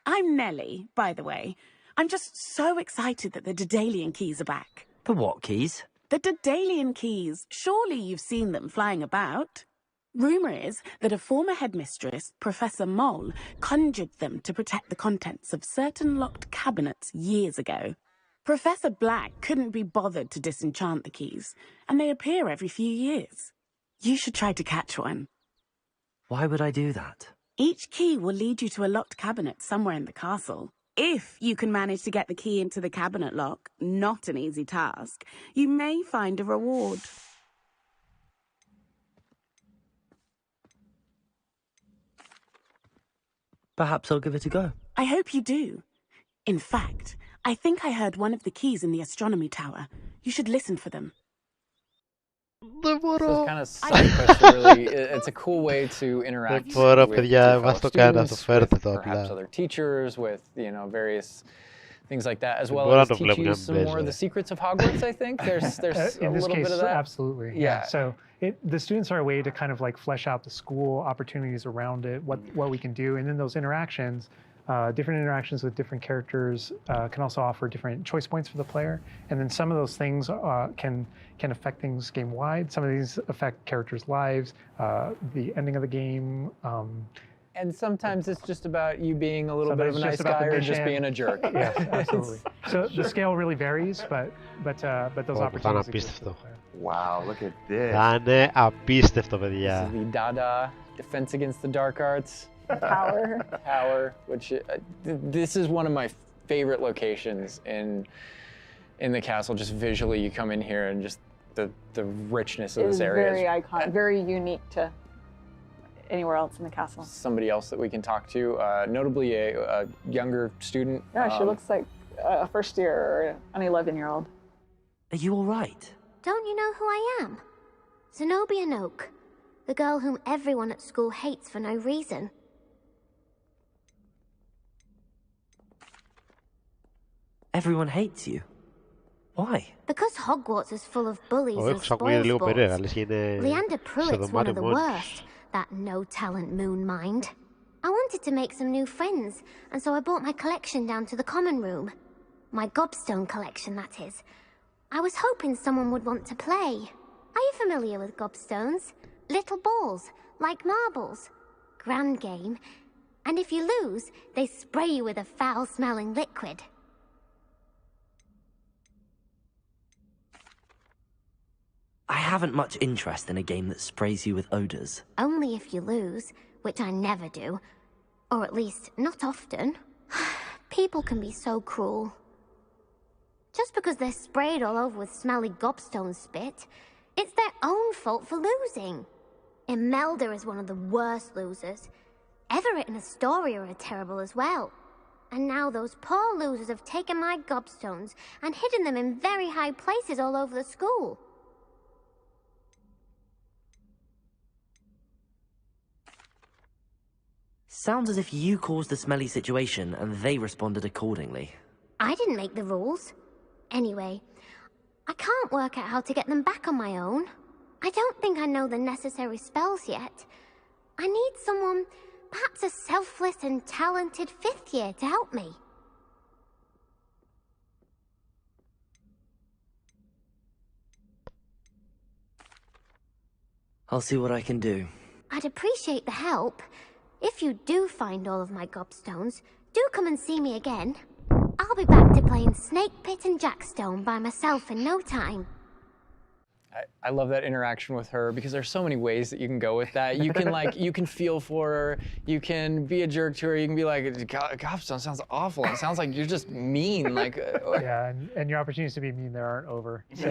I'm Nellie, by the way. I'm just so excited that the Daedalian keys are back. The what keys? The Daedalian keys. Surely you've seen them flying about. Rumour is that a former headmistress, Professor Moll, conjured them to protect the contents of certain locked cabinets years ago. Professor Black couldn't be bothered to disenchant the keys, and they appear every few years. You should try to catch one. Why would I do that? Each key will lead you to a locked cabinet somewhere in the castle. If you can manage to get the key into the cabinet lock, not an easy task, you may find a reward. Perhaps I'll give it a go. I hope you do. In fact, I think I heard one of the keys in the astronomy tower. You should listen for them. So it's kind of side quest, really. It's a cool way to interact with fellow students, with perhaps other teachers, with various things like that, as well as teach you some more of the secrets of Hogwarts. I think there's a in this little case, bit of that. Absolutely. Yeah. So the students are a way to kind of like flesh out the school, opportunities around it, what we can do, and then those interactions. Different interactions with different characters can also offer different choice points for the player, and then some of those things can affect things game-wide. Some of these affect characters' lives, the ending of the game. And sometimes it's just about you being a little bit of a nice guy or just being a jerk. Yes, absolutely. So the scale really varies, but those opportunities exist for the player. Wow, look at this. Θα είναι απίστευτο, παιδιά. This is the Dada Defense Against the Dark Arts. Power, which this is one of my favorite locations in the castle. Just visually, you come in here and just the richness of this area. Very iconic, very unique to anywhere else in the castle. Somebody else that we can talk to, notably a younger student. Yeah, she looks like a first year or an 11-year-old. Are you all right? Don't you know who I am? Zenobia Noak, the girl whom everyone at school hates for no reason. Everyone hates you. Why? Because Hogwarts is full of bullies and spoilsports. Leander Pruitt's one of the worst, that no-talent moon mind. I wanted to make some new friends, and so I brought my collection down to the common room. My gobstone collection, that is. I was hoping someone would want to play. Are you familiar with gobstones? Little balls, like marbles. Grand game. And if you lose, they spray you with a foul-smelling liquid. I haven't much interest in a game that sprays you with odors. Only if you lose, which I never do. Or at least, not often. People can be so cruel. Just because they're sprayed all over with smelly gobstone spit, it's their own fault for losing. Imelda is one of the worst losers. Everett and Astoria are terrible as well. And now those poor losers have taken my gobstones and hidden them in very high places all over the school. Sounds as if you caused the smelly situation and they responded accordingly. I didn't make the rules. Anyway, I can't work out how to get them back on my own. I don't think I know the necessary spells yet. I need someone, perhaps a selfless and talented 5th year to help me. I'll see what I can do. I'd appreciate the help. If you do find all of my gobstones, do come and see me again. I'll be back to playing Snake Pit and Jackstone by myself in no time. I love that interaction with her because there's so many ways that you can go with that. You can you can feel for her, you can be a jerk to her, you can be like, gobstone sounds awful. It sounds like you're just mean. Yeah, and your opportunities to be mean there aren't over. So,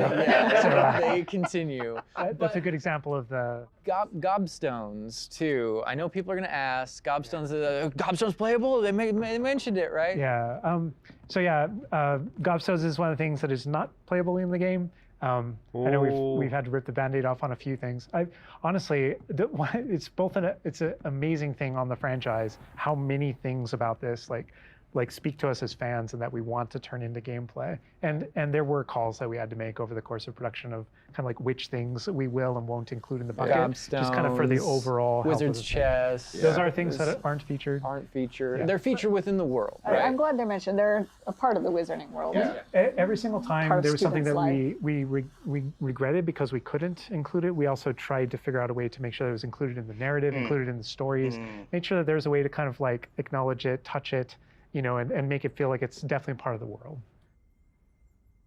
they continue. That's a good example of the gobstones too. I know people are gonna ask, gobstones playable? They mentioned it, right? Yeah. Gobstones is one of the things that is not playable in the game. I know we've had to rip the Band-Aid off on a few things. Honestly, it's an amazing thing on the franchise how many things about this like speak to us as fans and that we want to turn into gameplay. And there were calls that we had to make over the course of production of kind of like which things we will and won't include in the bucket, just kind of for the overall Wizard's Chest. Those are things that aren't featured. Yeah. They're featured within the world. Right? I'm glad they're mentioned. They're a part of the wizarding world. Yeah. Every single time there was something that we regretted because we couldn't include it. We also tried to figure out a way to make sure that it was included in the narrative, included in the stories, make sure that there's a way to kind of like acknowledge it, touch it, and make it feel like it's definitely part of the world.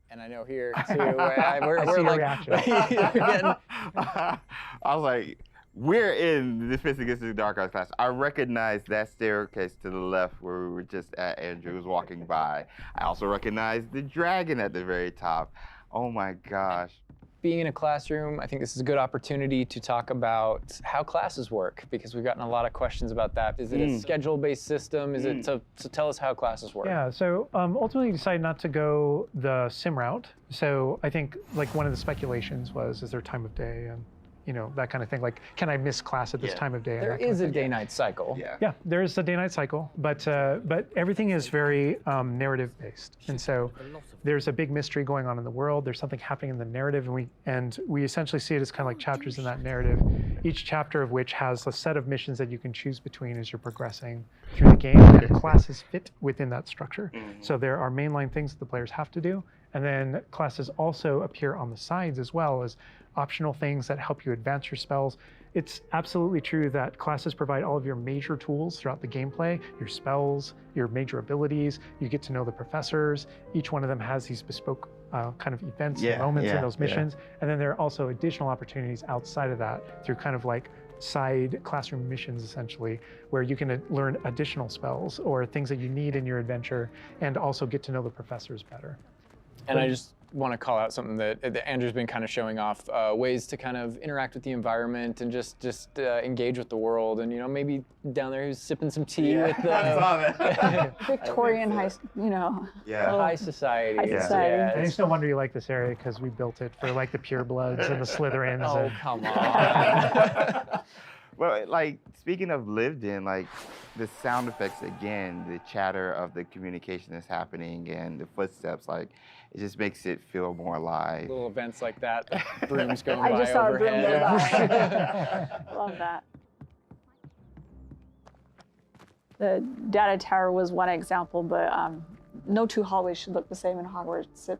And I know here too, we're like, I was like, we're in the Sophisticated Dark Arts class. I recognize that staircase to the left where we were just at. Andrew was walking by. I also recognize the dragon at the very top. Oh my gosh. Being in a classroom, I think this is a good opportunity to talk about how classes work, because we've gotten a lot of questions about that. Is it a schedule-based system? Is it, so tell us how classes work. Yeah, so ultimately decided not to go the sim route. So I think like one of the speculations was, is there time of day and that kind of thing. Like, can I miss class at this time of day? There is a day-night cycle. Yeah, there is a day-night cycle, but everything is very narrative-based, and so there's a big mystery going on in the world. There's something happening in the narrative, and we essentially see it as kind of like chapters in that narrative. Each chapter of which has a set of missions that you can choose between as you're progressing through the game, and classes fit within that structure. So there are mainline things that the players have to do, and then classes also appear on the sides as well as optional things that help you advance your spells. It's absolutely true that classes provide all of your major tools throughout the gameplay, your spells, your major abilities. You get to know the professors. Each one of them has these bespoke kind of events and moments in those missions. And then there are also additional opportunities outside of that through kind of like side classroom missions, essentially, where you can learn additional spells or things that you need in your adventure and also get to know the professors better. And I just want to call out something that Andrew's been kind of showing off, ways to kind of interact with the environment and just engage with the world. And maybe down there who's sipping some tea with the Victorian high society. High society. I just no wonder you like this area because we built it for like the purebloods and the Slytherins. Oh, come on. Well, like, speaking of lived in, like, the sound effects again, the chatter of the communication that's happening and the footsteps, like, it just makes it feel more alive. Little events like that, the brooms going I by just saw overhead. a broom go by. Love that. The data tower was one example, but no two hallways should look the same in Hogwarts.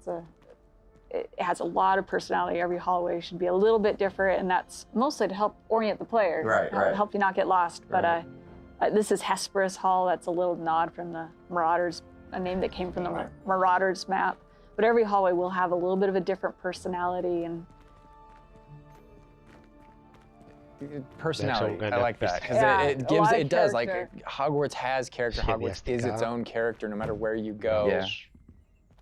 It has a lot of personality. Every hallway should be a little bit different, and that's mostly to help orient the player, help you not get lost. But this is Hesperus Hall. That's a little nod from the Marauders, a name that came from the Marauders map. But every hallway will have a little bit of a different personality and personality. I like that because it does like Hogwarts has character. Hogwarts is its own character, no matter where you go. Yeah.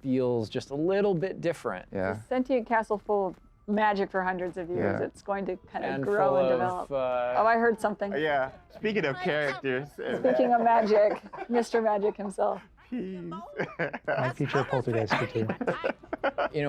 Feels just a little bit different. Yeah. It's a sentient castle full of magic for hundreds of years. Yeah. It's going to kind of grow and develop. Oh, I heard something. Yeah. Speaking of characters. Speaking of magic, Mr. Magic himself. I feature a poltergeist too.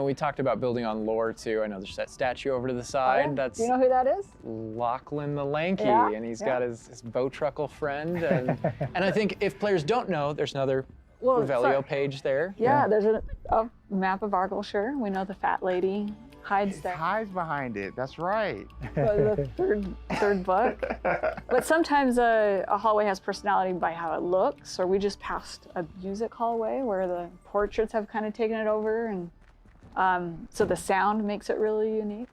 We talked about building on lore too. I know there's that statue over to the side. Oh, yeah? That's Do you know who that is? Lachlan the Lanky, and he's got his Bowtruckle friend. And I think if players don't know, there's another Revelio page there. Yeah, there's a map of Argyllshire. We know the fat lady. hides It there. hides behind it. That's right. The third book. But sometimes a hallway has personality by how it looks, or we just passed a music hallway where the portraits have kind of taken it over, and so the sound makes it really unique.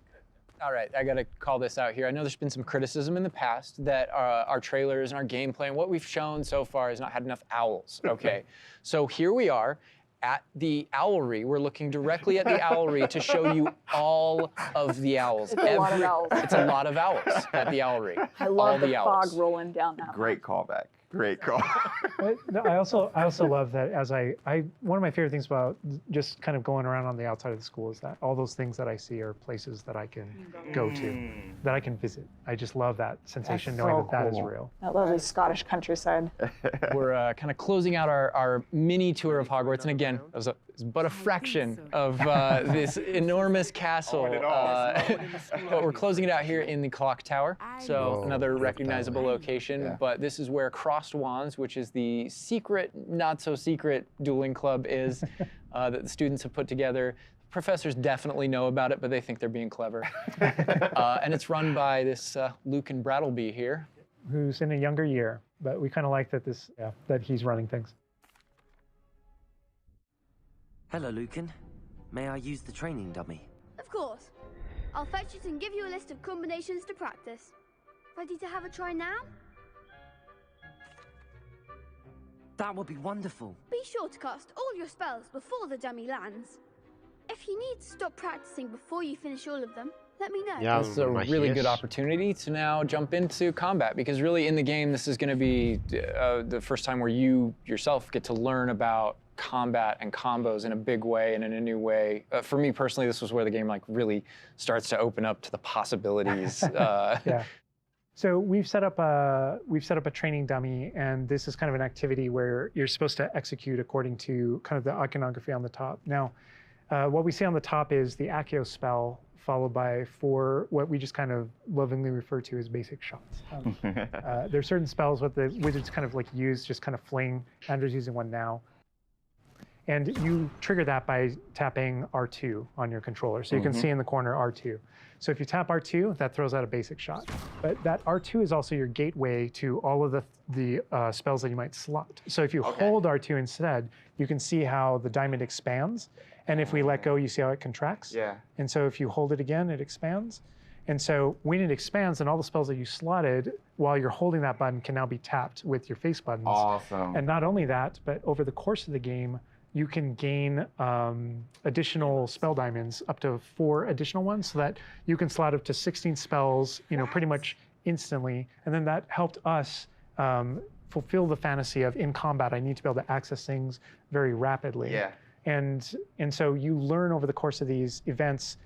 All right, I gotta call this out here. I know there's been some criticism in the past that our trailers and our gameplay and what we've shown so far has not had enough owls, okay? So here we are at the owlery. We're looking directly at the owlery to show you all of the owls. It's a lot of owls. It's a lot of owls at the owlery. I love all the owls. fog rolling down that. Great callback. Great call. No, I also love that as one of my favorite things about just kind of going around on the outside of the school is that all those things that I see are places that I can go to, that I can visit. I just love that sensation knowing that that is real. That lovely Scottish countryside. We're kind of closing out our mini tour of Hogwarts, and again, it was but a fraction of this enormous castle. But we're closing it out here in the Clock Tower, so another recognizable location. But this is where Crossed Wands, which is the secret, not so secret dueling club, is that the students have put together. Professors definitely know about it, but they think they're being clever. And it's run by this Lucan Brattleby here, who's in a younger year, but we kind of like that that he's running things. Hello, Lucan. May I use the training dummy? Of course. I'll fetch it and give you a list of combinations to practice. Ready to have a try now? That would be wonderful. Be sure to cast all your spells before the dummy lands. If you need to stop practicing before you finish all of them, let me know. It's a really good opportunity to now jump into combat, because really in the game this is going to be the first time where you yourself get to learn about combat and combos in a big way and in a new way. For me personally, this was where the game really starts to open up to the possibilities. Yeah. So we've set up a training dummy, and this is kind of an activity where you're supposed to execute according to kind of the iconography on the top. Now, what we see on the top is the Accio spell, followed by 4 what we just kind of lovingly refer to as basic shots. There are certain spells what the wizards kind of use, just kind of fling. Andrew's using one now. And you trigger that by tapping R2 on your controller. So you can see in the corner R2. So if you tap R2, that throws out a basic shot. But that R2 is also your gateway to all of the spells that you might slot. So if you hold R2 instead, you can see how the diamond expands. And if we let go, you see how it contracts. Yeah. And so if you hold it again, it expands. And so when it expands, then all the spells that you slotted while you're holding that button can now be tapped with your face buttons. Awesome. And not only that, but over the course of the game, you can gain additional spell diamonds, up to 4 additional ones, so that you can slot up to 16 spells, pretty much instantly. And then that helped us fulfill the fantasy of, in combat, I need to be able to access things very rapidly. Yeah. And so you learn over the course of these events,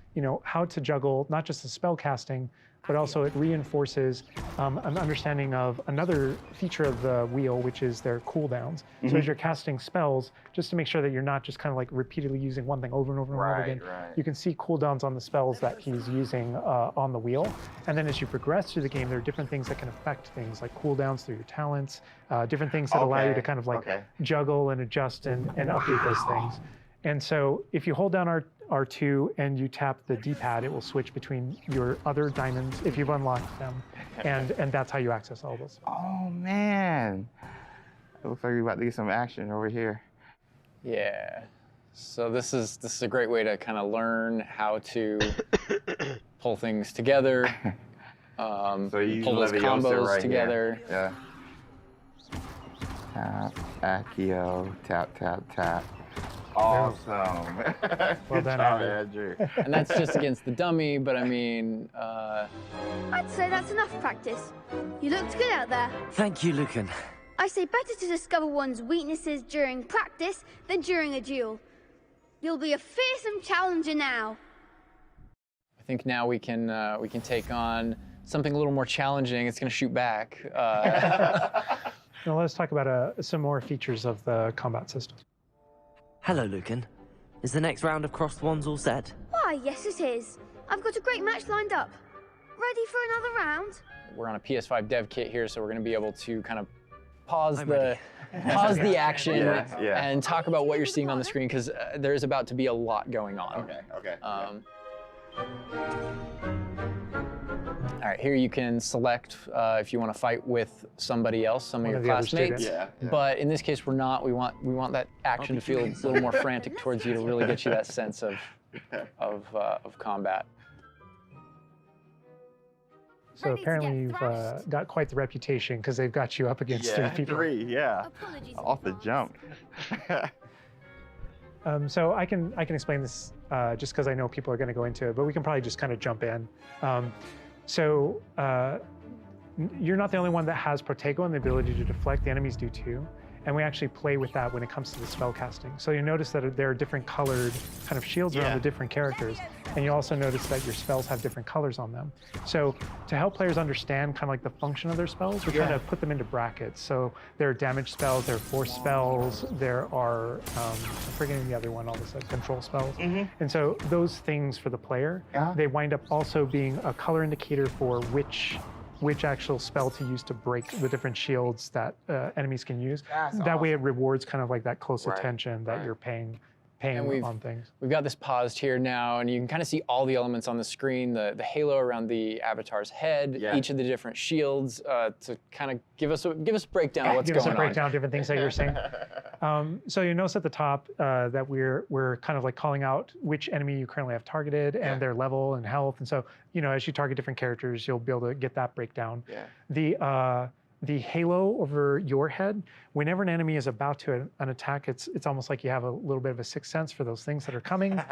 how to juggle not just the spell casting, but also it reinforces an understanding of another feature of the wheel, which is their cooldowns. So as you're casting spells, just to make sure that you're not just kind of repeatedly using one thing over and over and over again, you can see cooldowns on the spells that he's using on the wheel. And then as you progress through the game, there are different things that can affect things, like cooldowns through your talents, different things that allow you to kind of juggle and adjust and update those things. And so if you hold down R2 and you tap the D-pad, it will switch between your other diamonds if you've unlocked them, and that's how you access all those. Oh man, it looks like we're about to get some action over here. Yeah. So this is a great way to kind of learn how to pull things together, so you pull those combos right together. Here. Yeah. Tap, Accio, tap, tap, tap. Awesome. Well done, Andrew. And that's just against the dummy, but I mean... I'd say that's enough practice. You looked good out there. Thank you, Lucan. I say better to discover one's weaknesses during practice than during a duel. You'll be a fearsome challenger now. I think now we can take on something a little more challenging. It's going to shoot back. Now let's talk about some more features of the combat system. Hello, Lucan. Is the next round of Crossed Wands all set? Why, yes it is. I've got a great match lined up. Ready for another round? We're on a PS5 dev kit here, so we're going to be able to kind of pause the action and talk about what you're seeing on the screen, because there is about to be a lot going on. Okay. All right, here you can select if you want to fight with somebody else, some of your of the other classmates. students. Yeah. But in this case, we're not. We want that action to feel a little more frantic towards you to really get you that sense of combat. So apparently you've got quite the reputation because they've got you up against three people. Yeah. Off the jump. So I can explain this just because I know people are going to go into it, but we can probably just kind of jump in. So you're not the only one that has Protego and the ability to deflect. The enemies do too. And we actually play with that when it comes to the spell casting. So you notice that there are different colored kind of shields around the different characters. And you also notice that your spells have different colors on them. So to help players understand kind of like the function of their spells, we're trying to put them into brackets. So there are damage spells, there are force spells, there are, I'm forgetting the other one, all this control spells. And so those things for the player, they wind up also being a color indicator for which actual spell to use to break the different shields that enemies can use. That way it rewards kind of like that close attention that you're paying on things. We've got this paused here now, and you can kind of see all the elements on the screen, the halo around the avatar's head, each of the different shields, to kind of give us a breakdown of what's going on. Give us a breakdown of different things that you're saying. So you notice at the top that we're kind of like calling out which enemy you currently have targeted and their level and health. And so, you know, as you target different characters, you'll be able to get that breakdown. The halo over your head, whenever an enemy is about to an attack, it's almost like you have a little bit of a sixth sense for those things that are coming.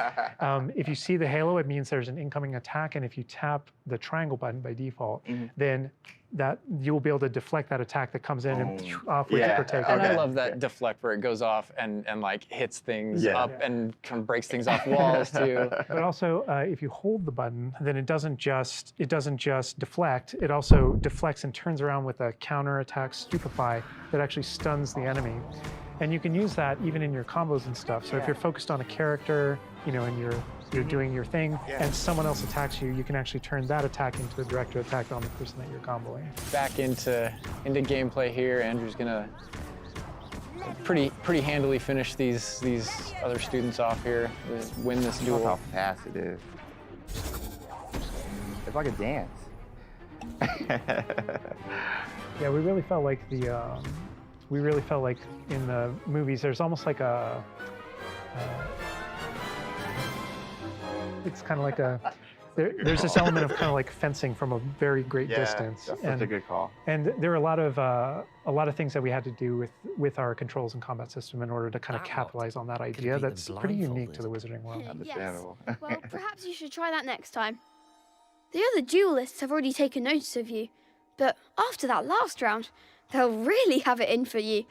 If you see the halo, it means there's an incoming attack, and if you tap the triangle button by default, then that you'll be able to deflect that attack that comes in and off with Protego. And I love that deflect where it goes off and like hits things up and kind of breaks things off walls too. But also, if you hold the button, then it doesn't just deflect. It also deflects and turns around with a counter attack stupefy that actually stuns the enemy. And you can use that even in your combos and stuff. So if you're focused on a character, you know, and you're doing your thing, and someone else attacks you, you can actually turn that attack into a direct attack on the person that you're comboing. Back into gameplay here. Andrew's gonna pretty handily finish these other students off here. Win this duel. Look how fast it is. It's like a dance. Yeah, we really felt like in the movies, there's almost like a. It's kind of like there's this element of kind of like fencing from a very great distance. That's such a good call. And there are a lot of things that we had to do with our controls and combat system in order to kind of capitalize on that idea that's pretty unique to the Wizarding world. Understandable. Well, perhaps you should try that next time. The other duelists have already taken notice of you, but after that last round, they'll really have it in for you.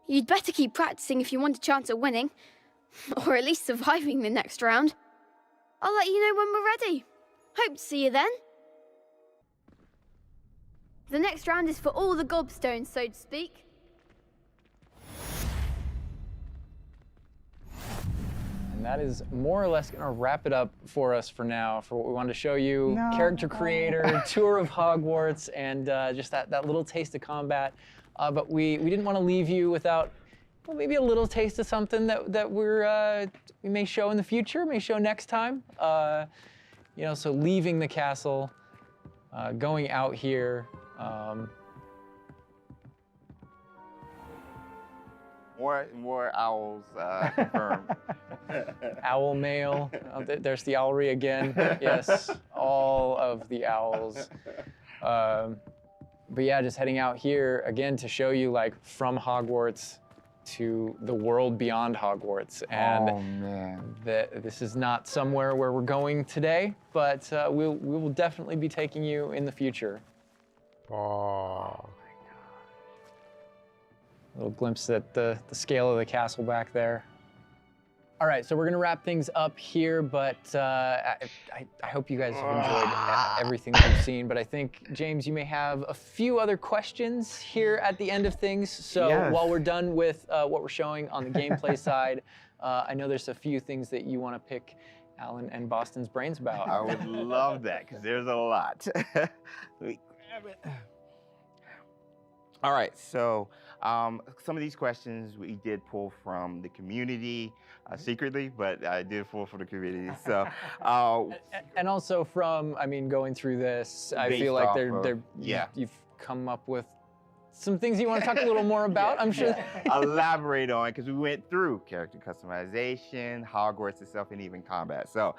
You'd better keep practicing if you want a chance at winning, or at least surviving the next round. I'll let you know when we're ready. Hope to see you then. The next round is for all the gobstones, so to speak. And that is more or less gonna wrap it up for us for now, for what we wanted to show you. Character creator, tour of Hogwarts, and just that little taste of combat. But we didn't want to leave you without, well, maybe a little taste of something that we may show in the future, may show next time. You know, so leaving the castle, going out here. More owls confirmed. Owl mail. There's the owlry again. Yes, all of the owls. But yeah, just heading out here again to show you like from Hogwarts to the world beyond Hogwarts. And this is not somewhere where we're going today, but we will definitely be taking you in the future. Oh. A little glimpse at the scale of the castle back there. All right, so we're gonna wrap things up here, but I hope you guys have enjoyed everything that you've seen. But I think, James, you may have a few other questions here at the end of things. So while we're done with what we're showing on the gameplay side, I know there's a few things that you want to pick Alan and Boston's brains about. I would love that, because there's a lot. Let me grab it. All right, so some of these questions we did pull from the community secretly, but I did pull from the community. So, and also from, I mean, going through this, I feel like you've come up with some things you want to talk a little more about, I'm sure. Elaborate on, because we went through character customization, Hogwarts itself, and even combat. So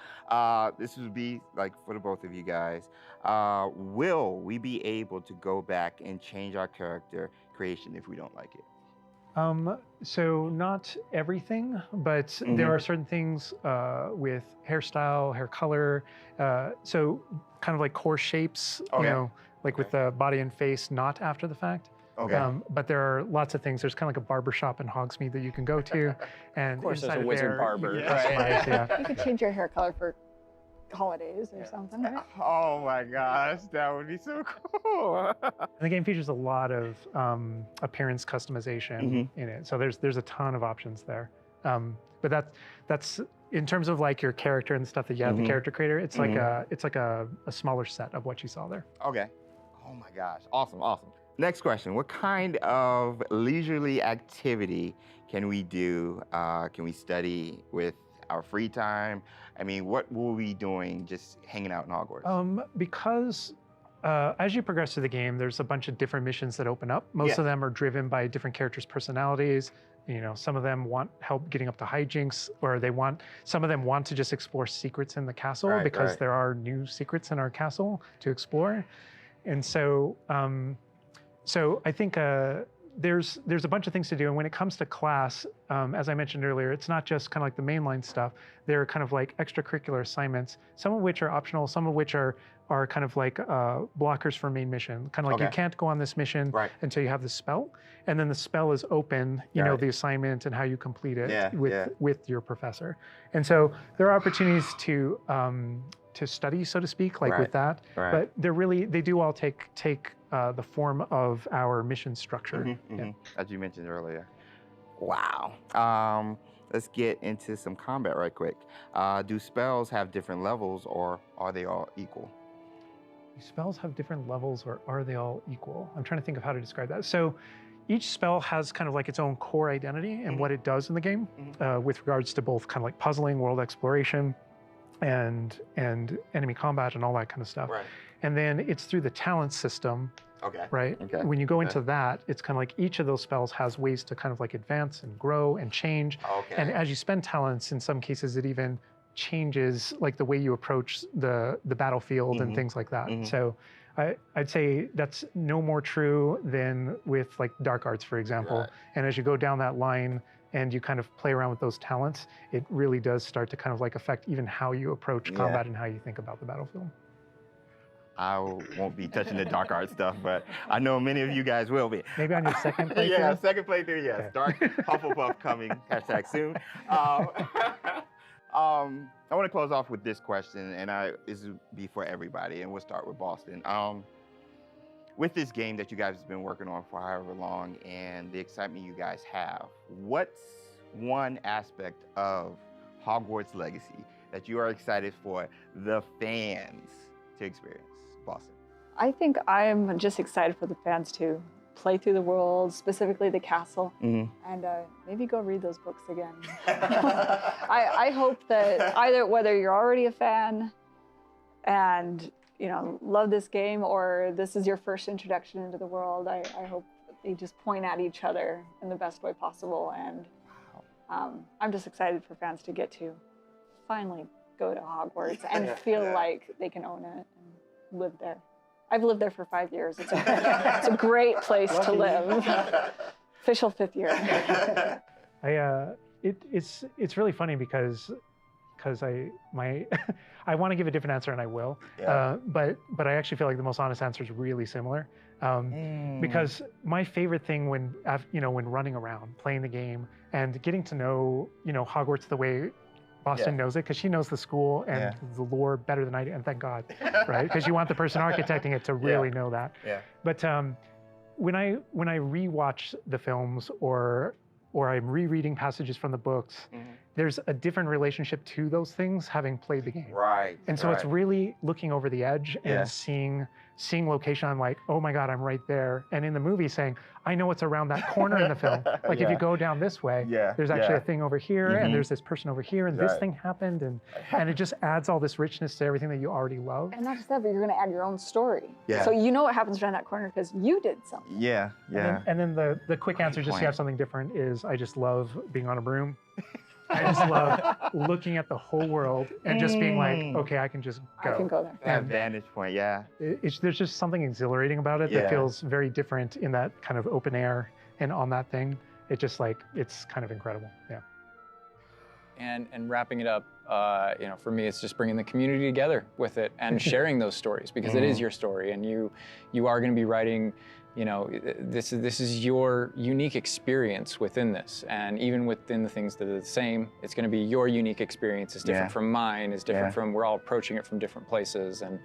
this would be like for the both of you guys. Will we be able to go back and change our character creation if we don't like it? So not everything, but there are certain things with hairstyle, hair color, so kind of like core shapes, you know, like with the body and face, not after the fact. But there are lots of things. There's kind of like a barber shop in Hogsmeade that you can go to, and of course there's a inside wizard there, barber. You could change your hair color for holidays or something, right? Oh my gosh, that would be so cool. The game features a lot of appearance customization in it, so there's a ton of options there. But that's in terms of like your character and the stuff that you have, the character creator. It's like a smaller set of what you saw there. Okay. Oh my gosh, awesome. Next question: what kind of leisurely activity can we do? Can we study with our free time? I mean, what will we be doing just hanging out in Hogwarts? Because as you progress through the game, there's a bunch of different missions that open up. Most of them are driven by different characters' personalities. You know, some of them want help getting up to hijinks, or some of them want to just explore secrets in the castle because there are new secrets in our castle to explore. And so, so I think there's a bunch of things to do. And when it comes to class, as I mentioned earlier, it's not just kind of like the mainline stuff. There are kind of like extracurricular assignments, some of which are optional, some of which are kind of like blockers for main mission. Kind of like you can't go on this mission until you have the spell. And then the spell is open, you know, the assignment and how you complete it with your professor. And so there are opportunities to study, so to speak, like with that. But they do all take the form of our mission structure. As you mentioned earlier. Wow. Let's get into some combat right quick. Do spells have different levels, or are they all equal? Do spells have different levels, or are they all equal? I'm trying to think of how to describe that. So each spell has kind of like its own core identity and what it does in the game with regards to both kind of like puzzling, world exploration, and enemy combat and all that kind of stuff. And then it's through the talent system, right? When you go into that, it's kind of like each of those spells has ways to kind of like advance and grow and change. And as you spend talents, in some cases, it even changes like the way you approach the battlefield and things like that. So I'd say that's no more true than with like dark arts, for example. And as you go down that line and you kind of play around with those talents, it really does start to kind of like affect even how you approach combat and how you think about the battlefield. I won't be touching the dark art stuff, but I know many of you guys will be. Maybe on your second playthrough? Second playthrough, yes. Okay. Dark Hufflepuff coming, #soon. I want to close off with this question, and this will be for everybody, and we'll start with Boston. With this game that you guys have been working on for however long and the excitement you guys have, what's one aspect of Hogwarts Legacy that you are excited for the fans to experience? Boston. I think I'm just excited for the fans to play through the world, specifically the castle, and maybe go read those books again. I hope that whether you're already a fan and love this game, or this is your first introduction into the world, I hope they just point at each other in the best way possible. And I'm just excited for fans to get to finally go to Hogwarts and feel like they can own it and live there. I've lived there for 5 years. It's a great place to live. Official 5th year. It's really funny because I want to give a different answer, and I will. But I actually feel like the most honest answer is really similar. Because my favorite thing when running around, playing the game, and getting to know Hogwarts the way Boston knows it, because she knows the school and the lore better than I do, and thank God, right? Because you want the person architecting it to really know that. But when I rewatch the films or I'm rereading passages from the books, there's a different relationship to those things having played the game. And so it's really looking over the edge and seeing seeing location, I'm like, oh my God, I'm right there. And in the movie saying, I know what's around that corner in the film. Like if you go down this way, there's actually a thing over here, and there's this person over here, and this thing happened, and it just adds all this richness to everything that you already love. And not just that, but you're going to add your own story. Yeah. So you know what happens around that corner because you did something. Yeah, yeah. And then the quick answer, just to have something different, is I just love being on a broom. I just love looking at the whole world and just being like, okay, I can just go. I can go there. That vantage point, yeah. There's just something exhilarating about it that feels very different in that kind of open air and on that thing. It just like, it's kind of incredible, yeah. And wrapping it up, you know, for me, it's just bringing the community together with it and sharing those stories, because it is your story, and you are going to be writing, you know, this is your unique experience within this, and even within the things that are the same, it's going to be your unique experience. It's different from mine. It's different from, we're all approaching it from different places, and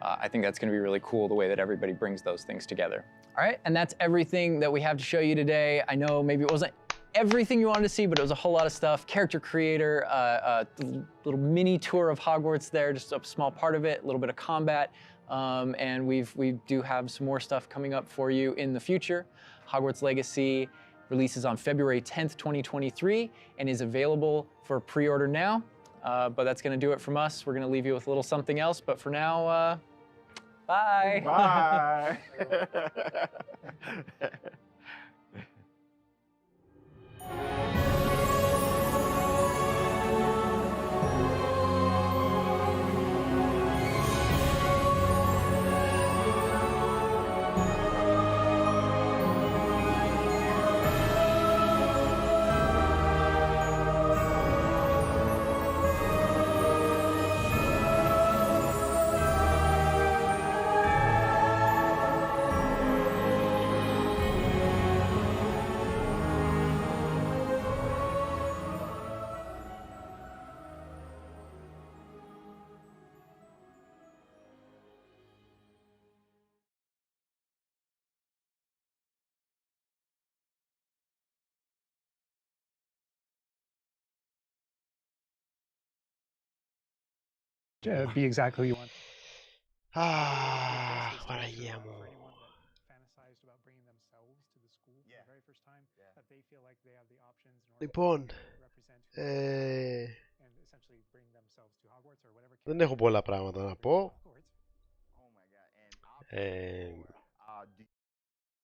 I think that's going to be really cool, the way that everybody brings those things together. All right, and that's everything that we have to show you today. I know maybe it wasn't everything you wanted to see, but it was a whole lot of stuff. Character creator, a little mini tour of Hogwarts there, just a small part of it, a little bit of combat. And we do have some more stuff coming up for you in the future. Hogwarts Legacy releases on February 10th, 2023, and is available for pre-order now. But that's going to do it from us. We're going to leave you with a little something else. But for now, bye. Bye. Be exactly who you want. Αχ, Παναγία μου. Λοιπόν, δεν έχω πολλά πράγματα να πω.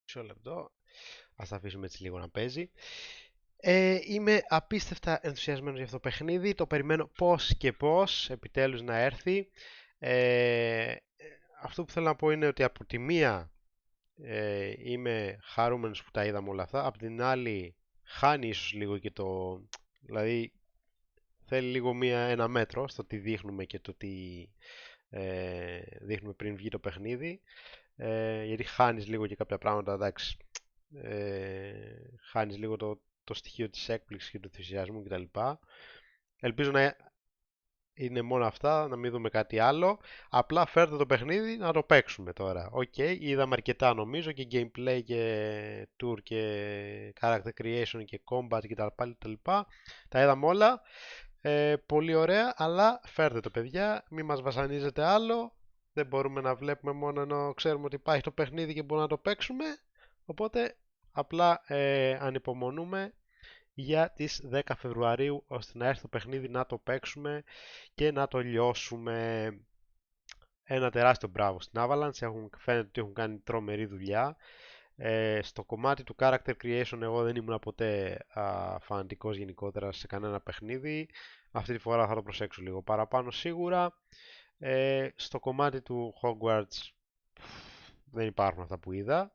Μισό λεπτό. Ας τα αφήσουμε έτσι λίγο να παίζει. Είμαι απίστευτα ενθουσιασμένος για αυτό το παιχνίδι. Το περιμένω πώς και πώς επιτέλους να έρθει. Αυτό που θέλω να πω είναι ότι από τη μία είμαι χαρούμενος που τα είδαμε όλα αυτά. Από την άλλη χάνει ίσως λίγο και το... Δηλαδή θέλει λίγο ένα μέτρο στο τι δείχνουμε και το τι δείχνουμε πριν βγει το παιχνίδι. Γιατί χάνεις λίγο και κάποια πράγματα, εντάξει. Χάνεις λίγο το στοιχείο της έκπληξης και του ενθουσιασμού κτλ. Ελπίζω να είναι μόνο αυτά, να μην δούμε κάτι άλλο. Απλά φέρτε το παιχνίδι να το παίξουμε τώρα. Οκ, είδαμε αρκετά νομίζω, και gameplay και tour και character creation και combat κτλ. Τα είδαμε όλα. Πολύ ωραία, αλλά φέρτε το παιδιά, μην μας βασανίζετε άλλο. Δεν μπορούμε να βλέπουμε μόνο ενώ ξέρουμε ότι υπάρχει το παιχνίδι και μπορούμε να το παίξουμε. Οπότε απλά ανυπομονούμε για τις 10 Φεβρουαρίου ώστε να έρθει το παιχνίδι να το παίξουμε και να το λιώσουμε. Ένα τεράστιο μπράβο στην Avalanche, φαίνεται ότι έχουν κάνει τρομερή δουλειά. Στο κομμάτι του character creation εγώ δεν ήμουν ποτέ φανατικός γενικότερα σε κανένα παιχνίδι. Αυτή τη φορά θα το προσέξω λίγο παραπάνω σίγουρα. Στο κομμάτι του Hogwarts δεν υπάρχουν αυτά που είδα.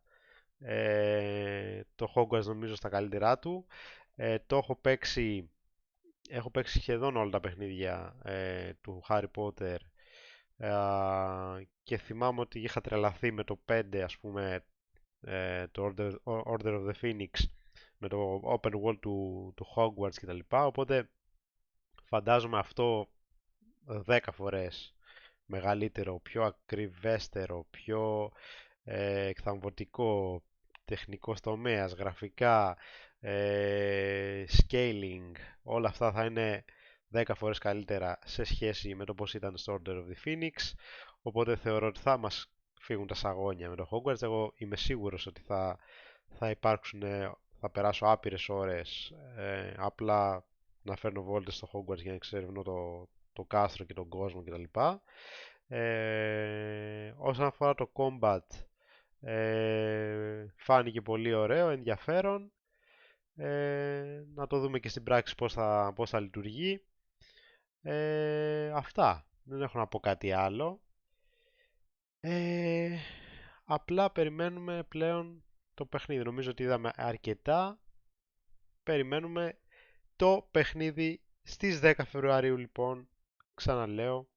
Το Hogwarts νομίζω στα καλύτερά του. Το έχω παίξει σχεδόν όλα τα παιχνίδια του Harry Potter και θυμάμαι ότι είχα τρελαθεί με το 5, ας πούμε, το Order of the Phoenix, με το open world του Hogwarts κτλ. Οπότε φαντάζομαι αυτό 10 φορές μεγαλύτερο, πιο ακριβέστερο, πιο εκθαμβωτικό, τεχνικό τομέας, γραφικά, scaling, όλα αυτά θα είναι 10 φορές καλύτερα σε σχέση με το πώς ήταν στο Order of the Phoenix. Οπότε θεωρώ ότι θα μας φύγουν τα σαγόνια με το Hogwarts. Εγώ είμαι σίγουρος ότι θα υπάρξουν, θα περάσω άπειρες ώρες απλά να φέρνω βόλτες στο Hogwarts για να εξερευνώ το κάστρο και τον κόσμο κτλ. Όσον αφορά το combat, φάνηκε πολύ ωραίο, ενδιαφέρον. Να το δούμε και στην πράξη πώς θα λειτουργεί. Αυτά. Δεν έχω να πω κάτι άλλο. Απλά περιμένουμε πλέον το παιχνίδι. Νομίζω ότι είδαμε αρκετά. Περιμένουμε το παιχνίδι στις 10 Φεβρουαρίου λοιπόν, ξαναλέω,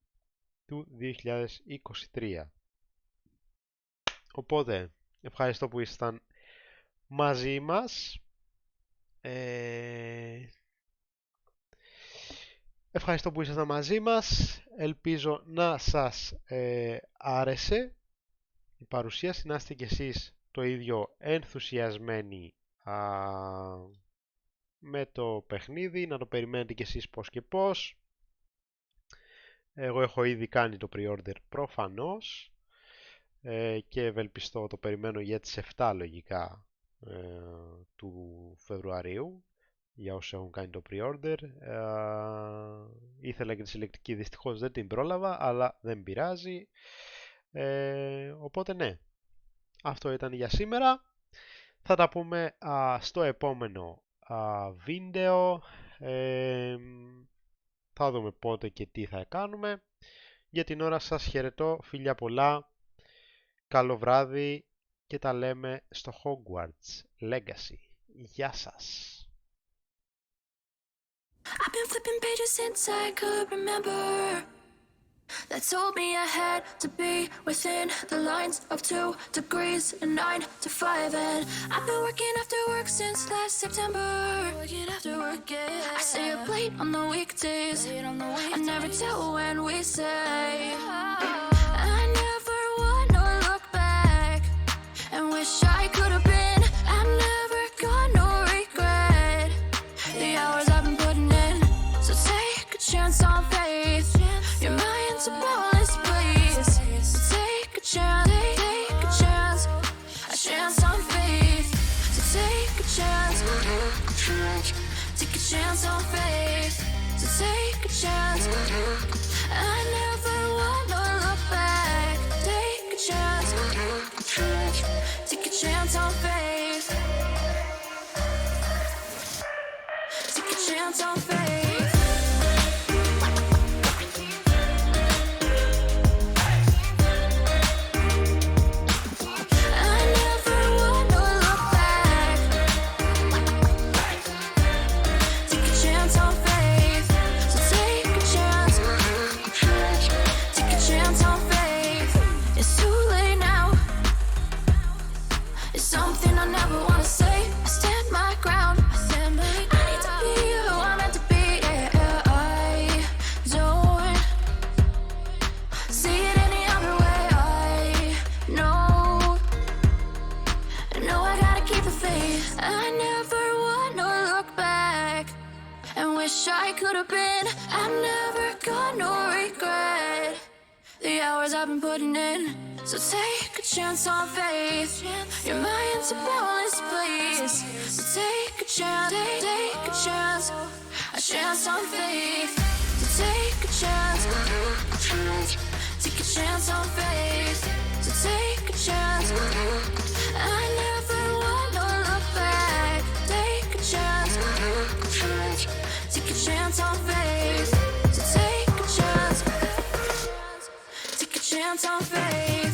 του 2023. Οπότε, ευχαριστώ που ήσασταν μαζί μας. Ευχαριστώ που ήσασταν μαζί μας. Ελπίζω να σας άρεσε η παρουσίαση, να είστε κι εσείς το ίδιο ενθουσιασμένοι με το παιχνίδι, να το περιμένετε κι εσείς πώς και πώς. Εγώ έχω ήδη κάνει το pre-order προφανώς και ευελπιστώ, το περιμένω για τις 7 λογικά του Φεβρουαρίου, για όσους έχουν κάνει το pre-order. Ήθελα και τη συλλεκτική, δυστυχώς δεν την πρόλαβα, αλλά δεν πειράζει. Οπότε ναι, αυτό ήταν για σήμερα. Θα τα πούμε στο επόμενο βίντεο. Θα δούμε πότε και τι θα κάνουμε. Για την ώρα σας χαιρετώ, φιλιά πολλά, καλό βράδυ και τα λέμε στο Hogwarts Legacy. Γεια σας! I've been flipping pages since I could remember. That told me I had to be within the lines of 2 degrees and 9 to 5. And I've been working after work since last September. Working after work, yeah. I stay up late on the weekdays. I never tell when we say. I never wanna look back and wish I could have been. I've never got no regret. The hours I've been putting in. So take a chance on faith. Your mind's a bonus, please. So take a chance, take a chance on faith. So take a chance, take a chance on faith. So take a chance. I never wanna look back. Take a chance, take a chance on faith. Take a chance on faith. I could have been. I've never got no regret. The hours I've been putting in. So take a chance on faith. Your mind's a bonus, please. So take a chance, take a chance on faith. So take a chance, take a chance on faith. So take a chance. I never wanna look back. Take a chance. Take a chance on faith. So take a chance on faith.